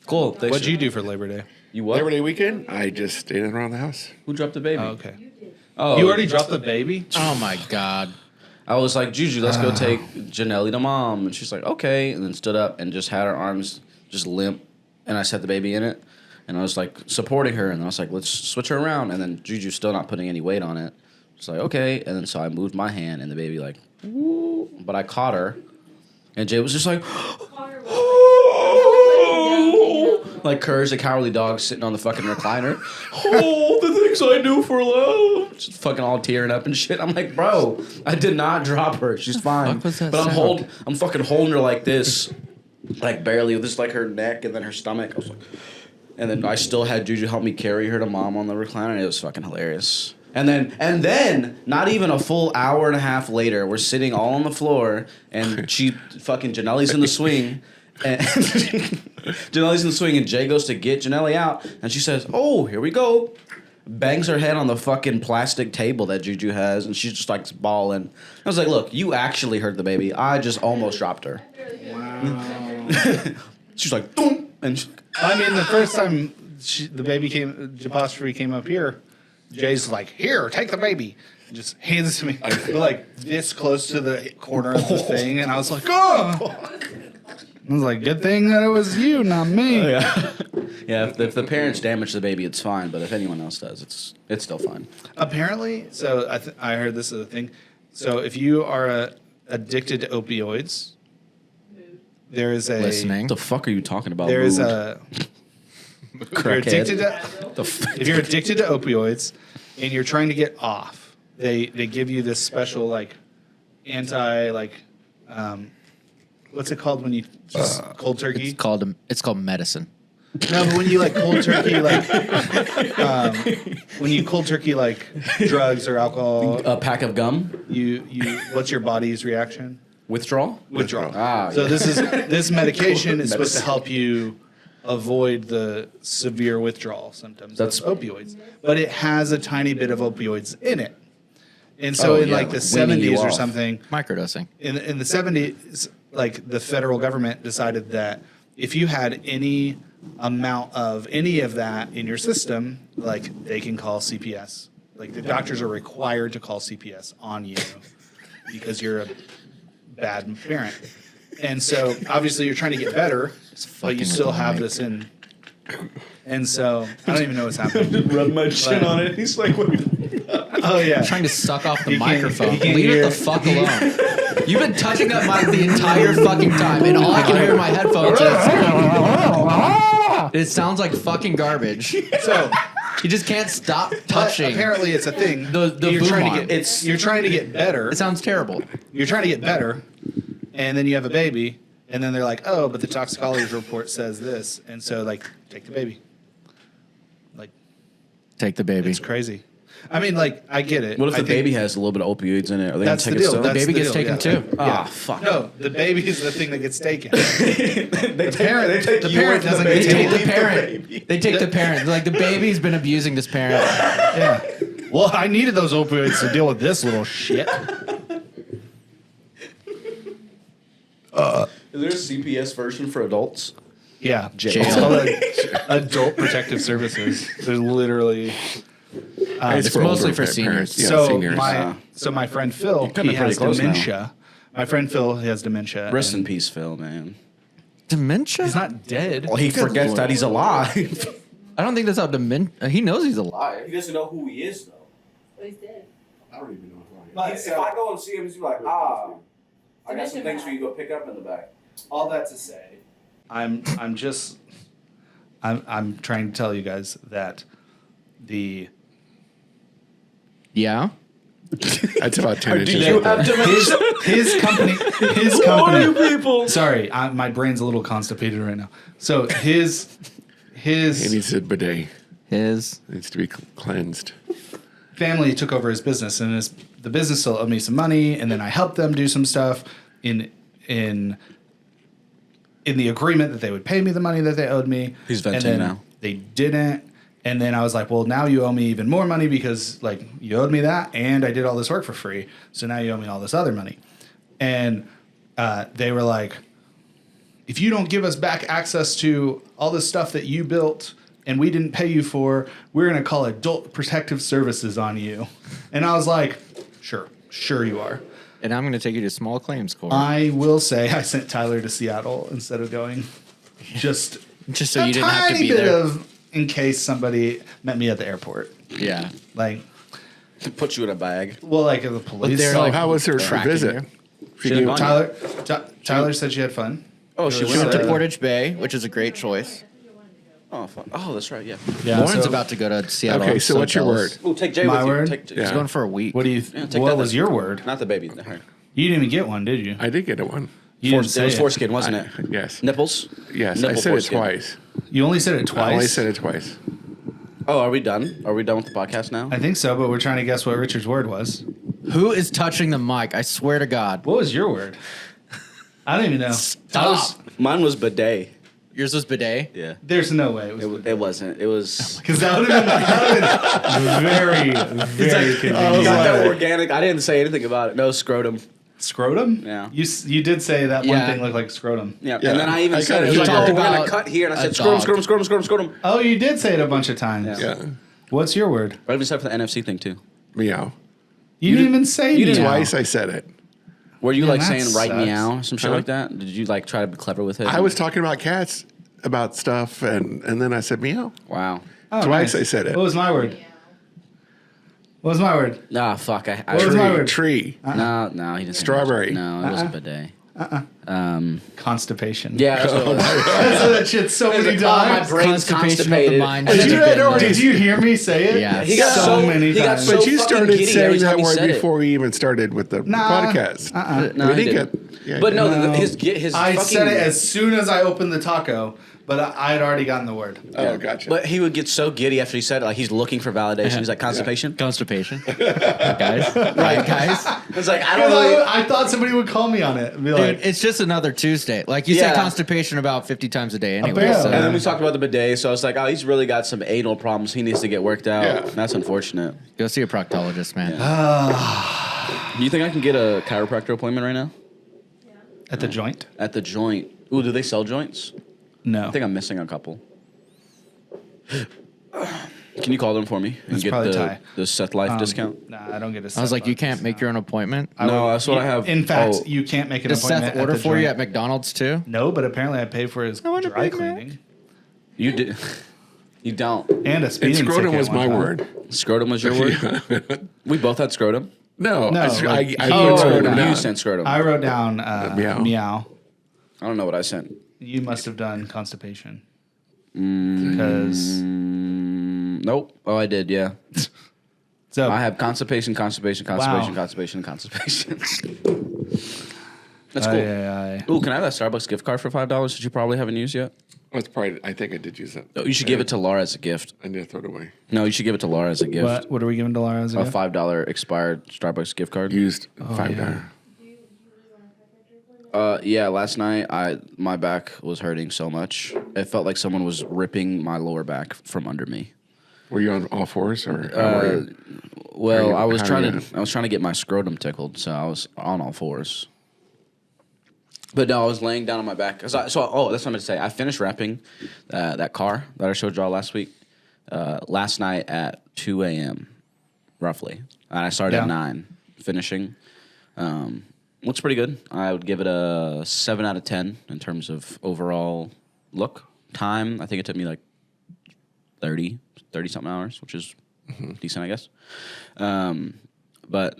Speaker 6: Cool. Thanks.
Speaker 2: what'd you do for Labor Day?
Speaker 6: You what?
Speaker 4: Labor Day weekend, I just stayed around the house.
Speaker 6: Who dropped the baby?
Speaker 2: Oh, okay.
Speaker 6: Oh,
Speaker 2: You already dropped the baby?
Speaker 5: Oh my God.
Speaker 6: I was like, Juju, let's go take Janelle to mom. And she's like, okay. And then stood up and just had her arms just limp. And I set the baby in it. And I was like supporting her. And I was like, let's switch her around. And then Juju still not putting any weight on it. It's like, okay. And then so I moved my hand and the baby like, woo. But I caught her. And Jay was just like, like Courage the Cowardly Dog sitting on the fucking recliner. Oh, the things I do for love. Just fucking all tearing up and shit. I'm like, bro, I did not drop her. She's fine.
Speaker 5: fuck was that
Speaker 6: But
Speaker 5: sound?
Speaker 6: I'm fucking holding her like this, like barely, with just like her neck and then her stomach. I was like, and then I still had Juju help me carry her to mom on the recliner. And it was fucking hilarious. And then, not even a full hour and a half later, we're sitting all on the floor, and Janelle's in the swing, and Janelle's in the swing, and Jay goes to get Janelle out, and she says, "Oh, here we go." Bangs her head on the fucking plastic table that Juju has, and she's just like bawling. I was like, "Look, you actually hurt the baby. I just almost dropped her." Wow. She's like, "Boom," and
Speaker 2: I mean, the first time the baby Japostrophe came up here, Jay's like, "Here, take the baby." Just hands it to me, like this close to the corner of the thing, and I was like, "Oh!" I was like, "Good thing that it was you, not me."
Speaker 6: yeah. Yeah, if the parents damage the baby, it's fine. But if anyone else does, it's still fine.
Speaker 2: Apparently, so I heard this is a thing. So if you are addicted to opioids, there is a
Speaker 5: Listening.
Speaker 6: What the fuck are you talking about?
Speaker 2: there is
Speaker 6: Mood?
Speaker 2: a if you're addicted if you're addicted to opioids and you're trying to get off, they give you this special like what's it called when you just cold turkey?
Speaker 5: It's called medicine.
Speaker 2: No, but when you like cold turkey when you cold turkey like drugs or alcohol,
Speaker 6: A pack of gum.
Speaker 2: you what's your body's reaction?
Speaker 6: Withdrawal?
Speaker 2: Withdrawal.
Speaker 6: Ah,
Speaker 2: So
Speaker 6: yeah.
Speaker 2: this medication is supposed to help you avoid the severe withdrawal symptoms
Speaker 6: That's-
Speaker 2: of opioids, but it has a tiny bit of opioids in it. And so in like the
Speaker 6: weaning you
Speaker 2: 70s or
Speaker 6: off.
Speaker 2: something,
Speaker 5: Microdosing.
Speaker 2: in the 70s, like the federal government decided that if you had any amount of any of that in your system, like they can call CPS. Like the doctors are required to call CPS on you because you're a bad parent. And so obviously you're trying to get better, but you still have this in. And so I don't even know what's happening.
Speaker 6: Rub my chin on it. He's like, what?
Speaker 2: Oh yeah.
Speaker 5: Trying to suck off the
Speaker 2: You can't-
Speaker 5: microphone.
Speaker 2: you can't
Speaker 5: Leave
Speaker 2: hear-
Speaker 5: it the fuck alone. You've been touching that mic the entire fucking time, and all I can hear in my headphones is it sounds like fucking garbage.
Speaker 2: So
Speaker 5: You just can't stop
Speaker 2: but
Speaker 5: touching.
Speaker 2: apparently it's a thing.
Speaker 5: The
Speaker 2: you're
Speaker 5: boom
Speaker 2: trying
Speaker 5: arm.
Speaker 2: to get you're trying to get better.
Speaker 5: It sounds terrible.
Speaker 2: You're trying to get better, and then you have a baby, and then they're like, oh, but the toxicology report says this, and so like take the baby. Like
Speaker 5: Take the baby.
Speaker 2: it's crazy. I mean, like I get it.
Speaker 6: What if
Speaker 2: I
Speaker 6: the
Speaker 2: think
Speaker 6: baby has a little bit of opioids in it? Are they
Speaker 2: That's the
Speaker 6: gonna take
Speaker 2: deal.
Speaker 6: it
Speaker 2: That's
Speaker 5: baby
Speaker 2: the
Speaker 5: gets
Speaker 2: deal,
Speaker 5: taken
Speaker 2: yeah.
Speaker 5: too.
Speaker 6: Ah, fuck.
Speaker 2: No, the baby is the thing that gets taken.
Speaker 6: They
Speaker 2: parent-
Speaker 6: take
Speaker 2: the
Speaker 6: you
Speaker 2: parent
Speaker 6: and
Speaker 2: doesn't
Speaker 6: baby.
Speaker 2: get
Speaker 5: They take the
Speaker 6: Leave
Speaker 5: parent.
Speaker 6: baby.
Speaker 5: They take the parent. Like the baby's been abusing this parent.
Speaker 2: Yeah. Well, I needed those opioids to deal with this little shit.
Speaker 6: Is there a CPS version for adults?
Speaker 2: Yeah,
Speaker 5: Jail.
Speaker 2: It's called Adult Protective Services. There's literally.
Speaker 5: It's
Speaker 4: for
Speaker 5: mostly
Speaker 4: older
Speaker 5: for
Speaker 4: parents.
Speaker 5: seniors.
Speaker 4: Yeah,
Speaker 2: so
Speaker 4: seniors.
Speaker 2: my friend Phil,
Speaker 6: kinda
Speaker 2: he
Speaker 6: pretty
Speaker 2: has
Speaker 6: close now.
Speaker 2: dementia. My friend Phil has dementia.
Speaker 6: Rest in
Speaker 2: and
Speaker 6: peace, Phil, man.
Speaker 5: Dementia?
Speaker 2: He's not dead.
Speaker 6: Well, he forgets that he's alive.
Speaker 5: I don't think that's how dementia. He knows he's alive.
Speaker 7: He doesn't know who he is, though.
Speaker 11: But he's dead.
Speaker 10: I don't even know who I am.
Speaker 7: But if I go and see him, he's like, I got some things for you to go pick up in the back.
Speaker 2: All that to say, I'm trying to tell you guys that the
Speaker 5: Yeah.
Speaker 4: That's about 10 inches.
Speaker 6: you have
Speaker 2: his company people. Sorry, my brain's a little constipated right now. So
Speaker 4: He
Speaker 2: his
Speaker 4: needs a bidet.
Speaker 5: His.
Speaker 4: It needs to be cleansed.
Speaker 2: family took over his business, and the business still owed me some money, and then I helped them do some stuff in the agreement that they would pay me the money that they owed me.
Speaker 6: He's venting
Speaker 2: and then
Speaker 6: now.
Speaker 2: They didn't. And then I was like, well, now you owe me even more money because like you owed me that and I did all this work for free. So now you owe me all this other money. And they were like, if you don't give us back access to all this stuff that you built and we didn't pay you for, we're going to call Adult Protective Services on you. And I was like, sure you are.
Speaker 5: And I'm going to take you to small claims court.
Speaker 2: I will say I sent Tyler to Seattle instead of going just
Speaker 5: Just so
Speaker 2: a
Speaker 5: you didn't have to
Speaker 2: tiny
Speaker 5: be
Speaker 2: bit
Speaker 5: there.
Speaker 2: of in case somebody met me at the airport.
Speaker 5: Yeah.
Speaker 2: Like,
Speaker 6: Put you in a bag.
Speaker 2: well, like the police.
Speaker 5: they're
Speaker 4: So
Speaker 5: like
Speaker 4: how was her
Speaker 5: tracking
Speaker 4: visit?
Speaker 5: you.
Speaker 4: She
Speaker 6: Should've
Speaker 4: knew-
Speaker 6: gone.
Speaker 2: Tyler said she had fun.
Speaker 6: Oh, she
Speaker 5: She went to
Speaker 2: Uh,
Speaker 5: Portage Bay, which is a great choice.
Speaker 6: Oh, fuck. Oh, that's right. Yeah.
Speaker 2: Yeah,
Speaker 5: Lauren's
Speaker 2: so
Speaker 5: about to go to Seattle.
Speaker 4: Okay,
Speaker 5: I'm
Speaker 4: so what's your
Speaker 5: jealous.
Speaker 4: word?
Speaker 6: Oh, take Jay
Speaker 2: My
Speaker 6: with you.
Speaker 2: word?
Speaker 6: Take Jay.
Speaker 4: Yeah.
Speaker 5: He's going for a week.
Speaker 2: What do you?
Speaker 6: Yeah, take
Speaker 2: what
Speaker 6: that
Speaker 2: was
Speaker 6: then.
Speaker 2: your word?
Speaker 6: Not the baby. Her.
Speaker 2: You didn't even get one, did you?
Speaker 4: I did get one.
Speaker 2: You didn't
Speaker 6: It
Speaker 2: say
Speaker 6: was
Speaker 2: it.
Speaker 6: foreskin, wasn't it?
Speaker 4: Yes.
Speaker 6: Nipples?
Speaker 4: Yes,
Speaker 6: Nipple
Speaker 4: I said
Speaker 6: foreskin.
Speaker 4: it twice.
Speaker 2: You only said it twice.
Speaker 4: I only said it twice.
Speaker 6: Oh, are we done? Are we done with the podcast now?
Speaker 2: I think so, but we're trying to guess what Richard's word was.
Speaker 5: Who is touching the mic? I swear to God.
Speaker 2: What was your word? I don't even know.
Speaker 5: Stop.
Speaker 6: Mine was bidet.
Speaker 5: Yours was bidet?
Speaker 6: Yeah.
Speaker 2: There's no way it was.
Speaker 6: It wasn't. It was.
Speaker 2: Because that would have been very, very
Speaker 6: You
Speaker 2: convenient.
Speaker 6: got that organic. I didn't say anything about it. No scrotum.
Speaker 2: Scrotum?
Speaker 6: Yeah.
Speaker 2: You did say that one
Speaker 5: Yeah.
Speaker 2: thing looked like scrotum.
Speaker 6: Yeah.
Speaker 4: Yeah.
Speaker 6: And then I even
Speaker 4: I
Speaker 6: said
Speaker 4: kinda
Speaker 6: it. He was
Speaker 4: thought
Speaker 6: like,
Speaker 5: you
Speaker 6: oh, we're
Speaker 5: were
Speaker 6: gonna
Speaker 5: about
Speaker 6: cut here, and I
Speaker 5: a
Speaker 6: said scrotum,
Speaker 5: dog.
Speaker 6: scrotum, scrotum, scrotum, scrotum.
Speaker 2: Oh, you did say it a bunch of times.
Speaker 6: Yeah.
Speaker 4: Yeah.
Speaker 2: What's your word?
Speaker 6: I even said for the NFC thing too.
Speaker 4: Meow.
Speaker 2: You didn't even say
Speaker 6: you didn't-
Speaker 2: meow.
Speaker 4: Twice I said it.
Speaker 6: Were you
Speaker 2: Man,
Speaker 6: like
Speaker 2: that
Speaker 6: saying right
Speaker 2: sucks.
Speaker 6: meow, some shit
Speaker 4: Huh?
Speaker 6: like that? Did you like try to be clever with it?
Speaker 4: I was talking about cats, about stuff, and then I said meow.
Speaker 6: Wow.
Speaker 2: Oh,
Speaker 4: Twice I said it.
Speaker 2: What was my word? What was my word?
Speaker 6: Ah, fuck. I
Speaker 2: What was my word?
Speaker 4: Tree.
Speaker 6: No, he didn't.
Speaker 4: Strawberry.
Speaker 6: No, it wasn't bidet.
Speaker 2: Constipation.
Speaker 6: Yeah, that's what it was.
Speaker 2: I said that shit so many
Speaker 6: My
Speaker 2: times.
Speaker 6: brain's
Speaker 5: Constipation of the
Speaker 6: constipated.
Speaker 5: mind.
Speaker 2: Did you,
Speaker 5: Has been-
Speaker 2: did you hear me say it?
Speaker 5: Yeah.
Speaker 6: He got
Speaker 2: so many
Speaker 6: he got
Speaker 2: times.
Speaker 6: so
Speaker 4: But you
Speaker 6: fucking
Speaker 4: started
Speaker 6: giddy every
Speaker 4: saying
Speaker 6: time
Speaker 4: that
Speaker 6: he
Speaker 4: word
Speaker 6: said it.
Speaker 4: before we even started with the
Speaker 2: Nah.
Speaker 4: podcast.
Speaker 6: No,
Speaker 4: we
Speaker 6: he
Speaker 4: didn't
Speaker 6: didn't.
Speaker 4: get. Yeah,
Speaker 6: But no,
Speaker 2: No.
Speaker 6: his
Speaker 2: I
Speaker 6: fucking,
Speaker 2: said it as soon as I opened the taco, but I had already gotten the word.
Speaker 4: Oh, gotcha.
Speaker 6: But he would get so giddy after he said it, like he's looking for validation. He's like, constipation?
Speaker 5: Constipation. Guys. Right, guys.
Speaker 6: It's like, I don't really.
Speaker 2: I thought somebody would call me on it and be like,
Speaker 5: Dude, it's just another Tuesday. Like you say
Speaker 6: Yeah.
Speaker 5: constipation about 50 times a day anyway.
Speaker 2: Apparently.
Speaker 5: So.
Speaker 6: And then we talked about the bidet, so I was like, oh, he's really got some anal problems he needs to get worked out.
Speaker 4: Yeah.
Speaker 6: That's unfortunate.
Speaker 5: Go see a proctologist, man.
Speaker 6: Do you think I can get a chiropractor appointment right now?
Speaker 2: at the joint?
Speaker 6: At the joint. Ooh, do they sell joints?
Speaker 2: No.
Speaker 6: I think I'm missing a couple. Can you call them for me and
Speaker 2: That's
Speaker 6: get
Speaker 2: probably Ty.
Speaker 6: the Seth Life discount?
Speaker 2: Nah, I don't get a
Speaker 5: I was like, you can't make your own appointment.
Speaker 6: No, that's what I have.
Speaker 2: In fact,
Speaker 6: Oh.
Speaker 2: you can't make an
Speaker 5: Does
Speaker 2: appointment
Speaker 5: Seth order
Speaker 2: at the
Speaker 5: for you
Speaker 2: joint.
Speaker 5: at McDonald's too?
Speaker 2: No, but apparently I pay for his
Speaker 5: want a
Speaker 2: dry
Speaker 5: Big Mac.
Speaker 2: cleaning
Speaker 6: You did. You don't.
Speaker 2: and a
Speaker 4: And
Speaker 2: speeding
Speaker 4: scrotum
Speaker 2: ticket
Speaker 4: was
Speaker 2: one
Speaker 4: my
Speaker 2: time.
Speaker 4: word.
Speaker 6: Scrotum was your word? We both had scrotum.
Speaker 4: No,
Speaker 2: No,
Speaker 4: I
Speaker 2: like,
Speaker 4: put
Speaker 2: oh,
Speaker 4: scrotum
Speaker 6: you
Speaker 4: down.
Speaker 6: sent scrotum.
Speaker 2: I wrote down
Speaker 4: Meow.
Speaker 2: meow.
Speaker 6: I don't know what I sent.
Speaker 2: You must have done constipation. Because
Speaker 6: Nope. Oh, I did, yeah.
Speaker 2: so
Speaker 6: I have constipation.
Speaker 2: Wow.
Speaker 6: That's cool. Ooh, can I have that Starbucks gift card for $5 that you probably haven't used yet?
Speaker 4: That's probably. I think I did use that.
Speaker 6: No, you should give it to Laura as a gift.
Speaker 4: I need to throw it away.
Speaker 6: No, you should give it to Laura as a gift.
Speaker 2: what are we giving to Laura as a
Speaker 6: A
Speaker 2: gift?
Speaker 6: $5 expired Starbucks gift card.
Speaker 4: Used $5.
Speaker 6: Yeah, last night my back was hurting so much. It felt like someone was ripping my lower back from under me.
Speaker 4: Were you on all fours or? how were you?
Speaker 6: Well, I was
Speaker 4: how
Speaker 6: trying
Speaker 4: you-
Speaker 6: to get my scrotum tickled, so I was on all fours. But no, I was laying down on my back. That's what I meant to say. I finished wrapping that car that I showed y'all last week, last night at 2 a.m. roughly, and I started at 9, finishing. Looks pretty good. I would give it a 7 out of 10 in terms of overall look. Time, I think it took me like 30 something hours, which is decent, I guess. But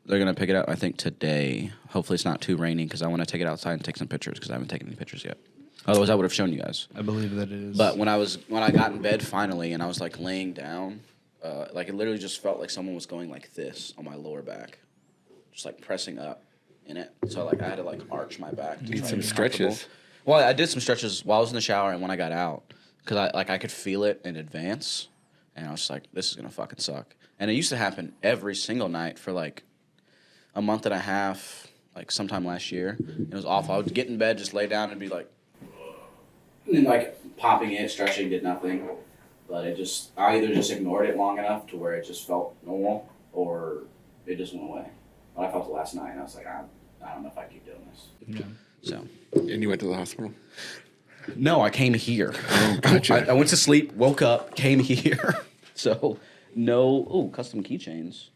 Speaker 6: they're going to pick it up, I think, today. Hopefully it's not too rainy because I want to take it outside and take some pictures because I haven't taken any pictures yet. Otherwise, I would have shown you guys.
Speaker 2: I believe that it is.
Speaker 6: But when I got in bed finally and I was like laying down, like it literally just felt like someone was going like this on my lower back, just like pressing up in it. So like I had to like arch my back. To
Speaker 4: Need
Speaker 6: try
Speaker 4: some
Speaker 6: to be comfortable.
Speaker 4: stretches.
Speaker 6: Well, I did some stretches while I was in the shower and when I got out because I could feel it in advance, and I was like, this is gonna fucking suck. And it used to happen every single night for like a month and a half, like sometime last year. It was awful. I would get in bed, just lay down, and be like. And then like popping it, stretching, did nothing. But I either just ignored it long enough to where it just felt normal, or it just went away. But I felt it last night, and I was like, I don't know if I keep doing this.
Speaker 2: Yeah.
Speaker 6: So.
Speaker 4: And you went to the hospital.
Speaker 6: No, I came here.
Speaker 4: Oh, gotcha.
Speaker 6: I went to sleep, woke up, came here. So no. Oh, custom keychains.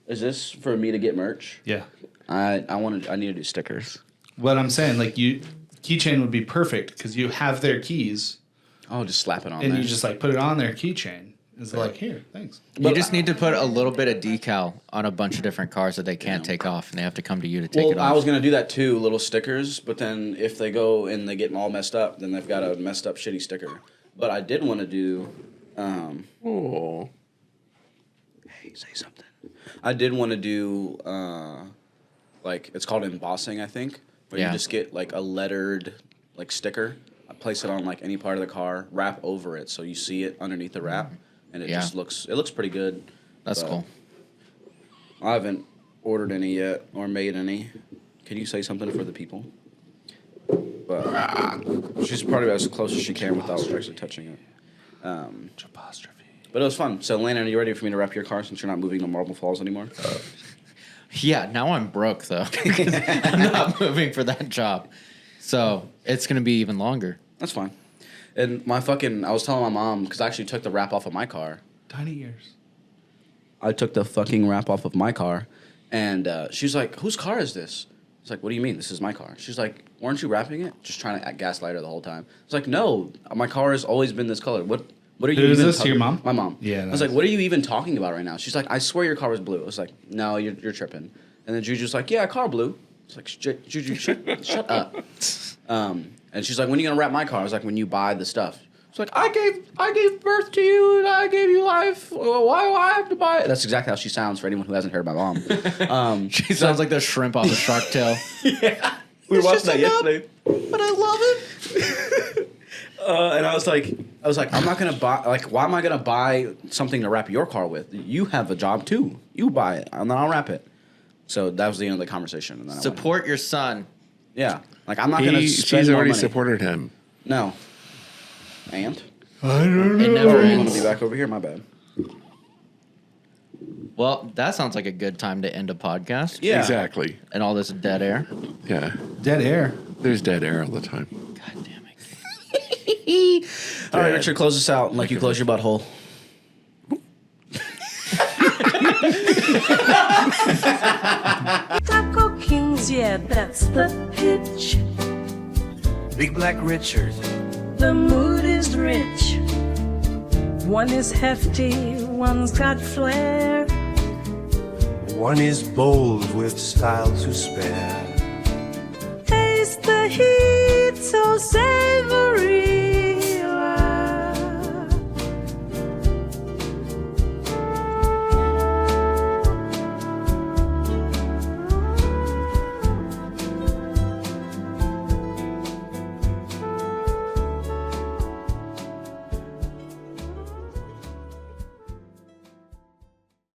Speaker 6: Is this for me to get merch?
Speaker 2: Yeah.
Speaker 6: I need to do stickers.
Speaker 2: What I'm saying, like keychain would be perfect because you have their keys
Speaker 6: Oh, just slap it on
Speaker 2: and
Speaker 6: there.
Speaker 2: you just like put it on their keychain. It's like, here, thanks.
Speaker 5: You just need to put a little bit of decal on a bunch of different cars that they can't take off, and they have to come to you to take it off.
Speaker 6: I was gonna do that too, little stickers. But then if they go and they get all messed up, then they've got a messed up shitty sticker. But I did want to do.
Speaker 4: Oh.
Speaker 6: Hey, say something. I did want to do. Like it's called embossing, I think, where
Speaker 5: Yeah.
Speaker 6: you just get like a lettered like sticker. I place it on like any part of the car, wrap over it so you see it underneath the wrap, and it
Speaker 5: Yeah.
Speaker 6: just looks pretty good.
Speaker 5: That's
Speaker 6: But
Speaker 5: cool.
Speaker 6: I haven't ordered any yet or made any. Can you say something for the people? But she's probably as close as she can without actually touching it. But it was fun. So, Landon, are you ready for me to wrap your car since you're not moving to Marble Falls anymore?
Speaker 5: Yeah, now I'm broke though. I'm not moving for that job, so it's gonna be even longer.
Speaker 6: That's fine. And I was telling my mom, because I actually took the wrap off of my car.
Speaker 2: Tiny ears.
Speaker 6: I took the fucking wrap off of my car, and she's like, whose car is this? I was like, what do you mean? This is my car. She's like, weren't you wrapping it? Just trying to gaslight her the whole time. I was like, no, my car has always been this color. What are you
Speaker 2: Who is
Speaker 6: even
Speaker 2: this? Your mom?
Speaker 6: My mom.
Speaker 2: Yeah,
Speaker 6: I was like, what are you even talking about right now? She's like, I swear your car was blue. I was like, no, you're tripping. And then Juju's like, yeah, car blue. It's like, Juju, shut up. And she's like, when are you gonna wrap my car? I was like, when you buy the stuff. It's like, I gave birth to you and I gave you life. Why do I have to buy it? That's exactly how she sounds for anyone who hasn't heard my mom.
Speaker 5: She sounds like the shrimp off a Shark Tale.
Speaker 6: Yeah. We were watching that yesterday.
Speaker 2: But I love it.
Speaker 6: And I was like, I'm not gonna buy. Like, why am I gonna buy something to wrap your car with? You have a job too. You buy it, and then I'll wrap it. So that was the end of the conversation. And then
Speaker 5: Support your son.
Speaker 6: Yeah, like I'm not gonna spend
Speaker 4: She's
Speaker 6: more
Speaker 4: already
Speaker 6: money.
Speaker 4: supported him.
Speaker 6: No. And
Speaker 4: I don't
Speaker 5: It never
Speaker 6: I'm gonna
Speaker 5: ends.
Speaker 6: be back over here. My bad.
Speaker 5: Well, that sounds like a good time to end a podcast.
Speaker 6: Yeah.
Speaker 4: Exactly.
Speaker 5: And all this dead air.
Speaker 4: Yeah.
Speaker 2: Dead air.
Speaker 4: There's dead air all the time.
Speaker 5: God damn it.
Speaker 6: All right, Richard, close us out like you close your butthole.
Speaker 13: Taco Kings, yeah, that's the pitch.
Speaker 1: Big Black Richard.
Speaker 13: The mood is rich. One is hefty, one's got flair.
Speaker 1: One is bold with style to spare.
Speaker 13: Taste the heat, so savory.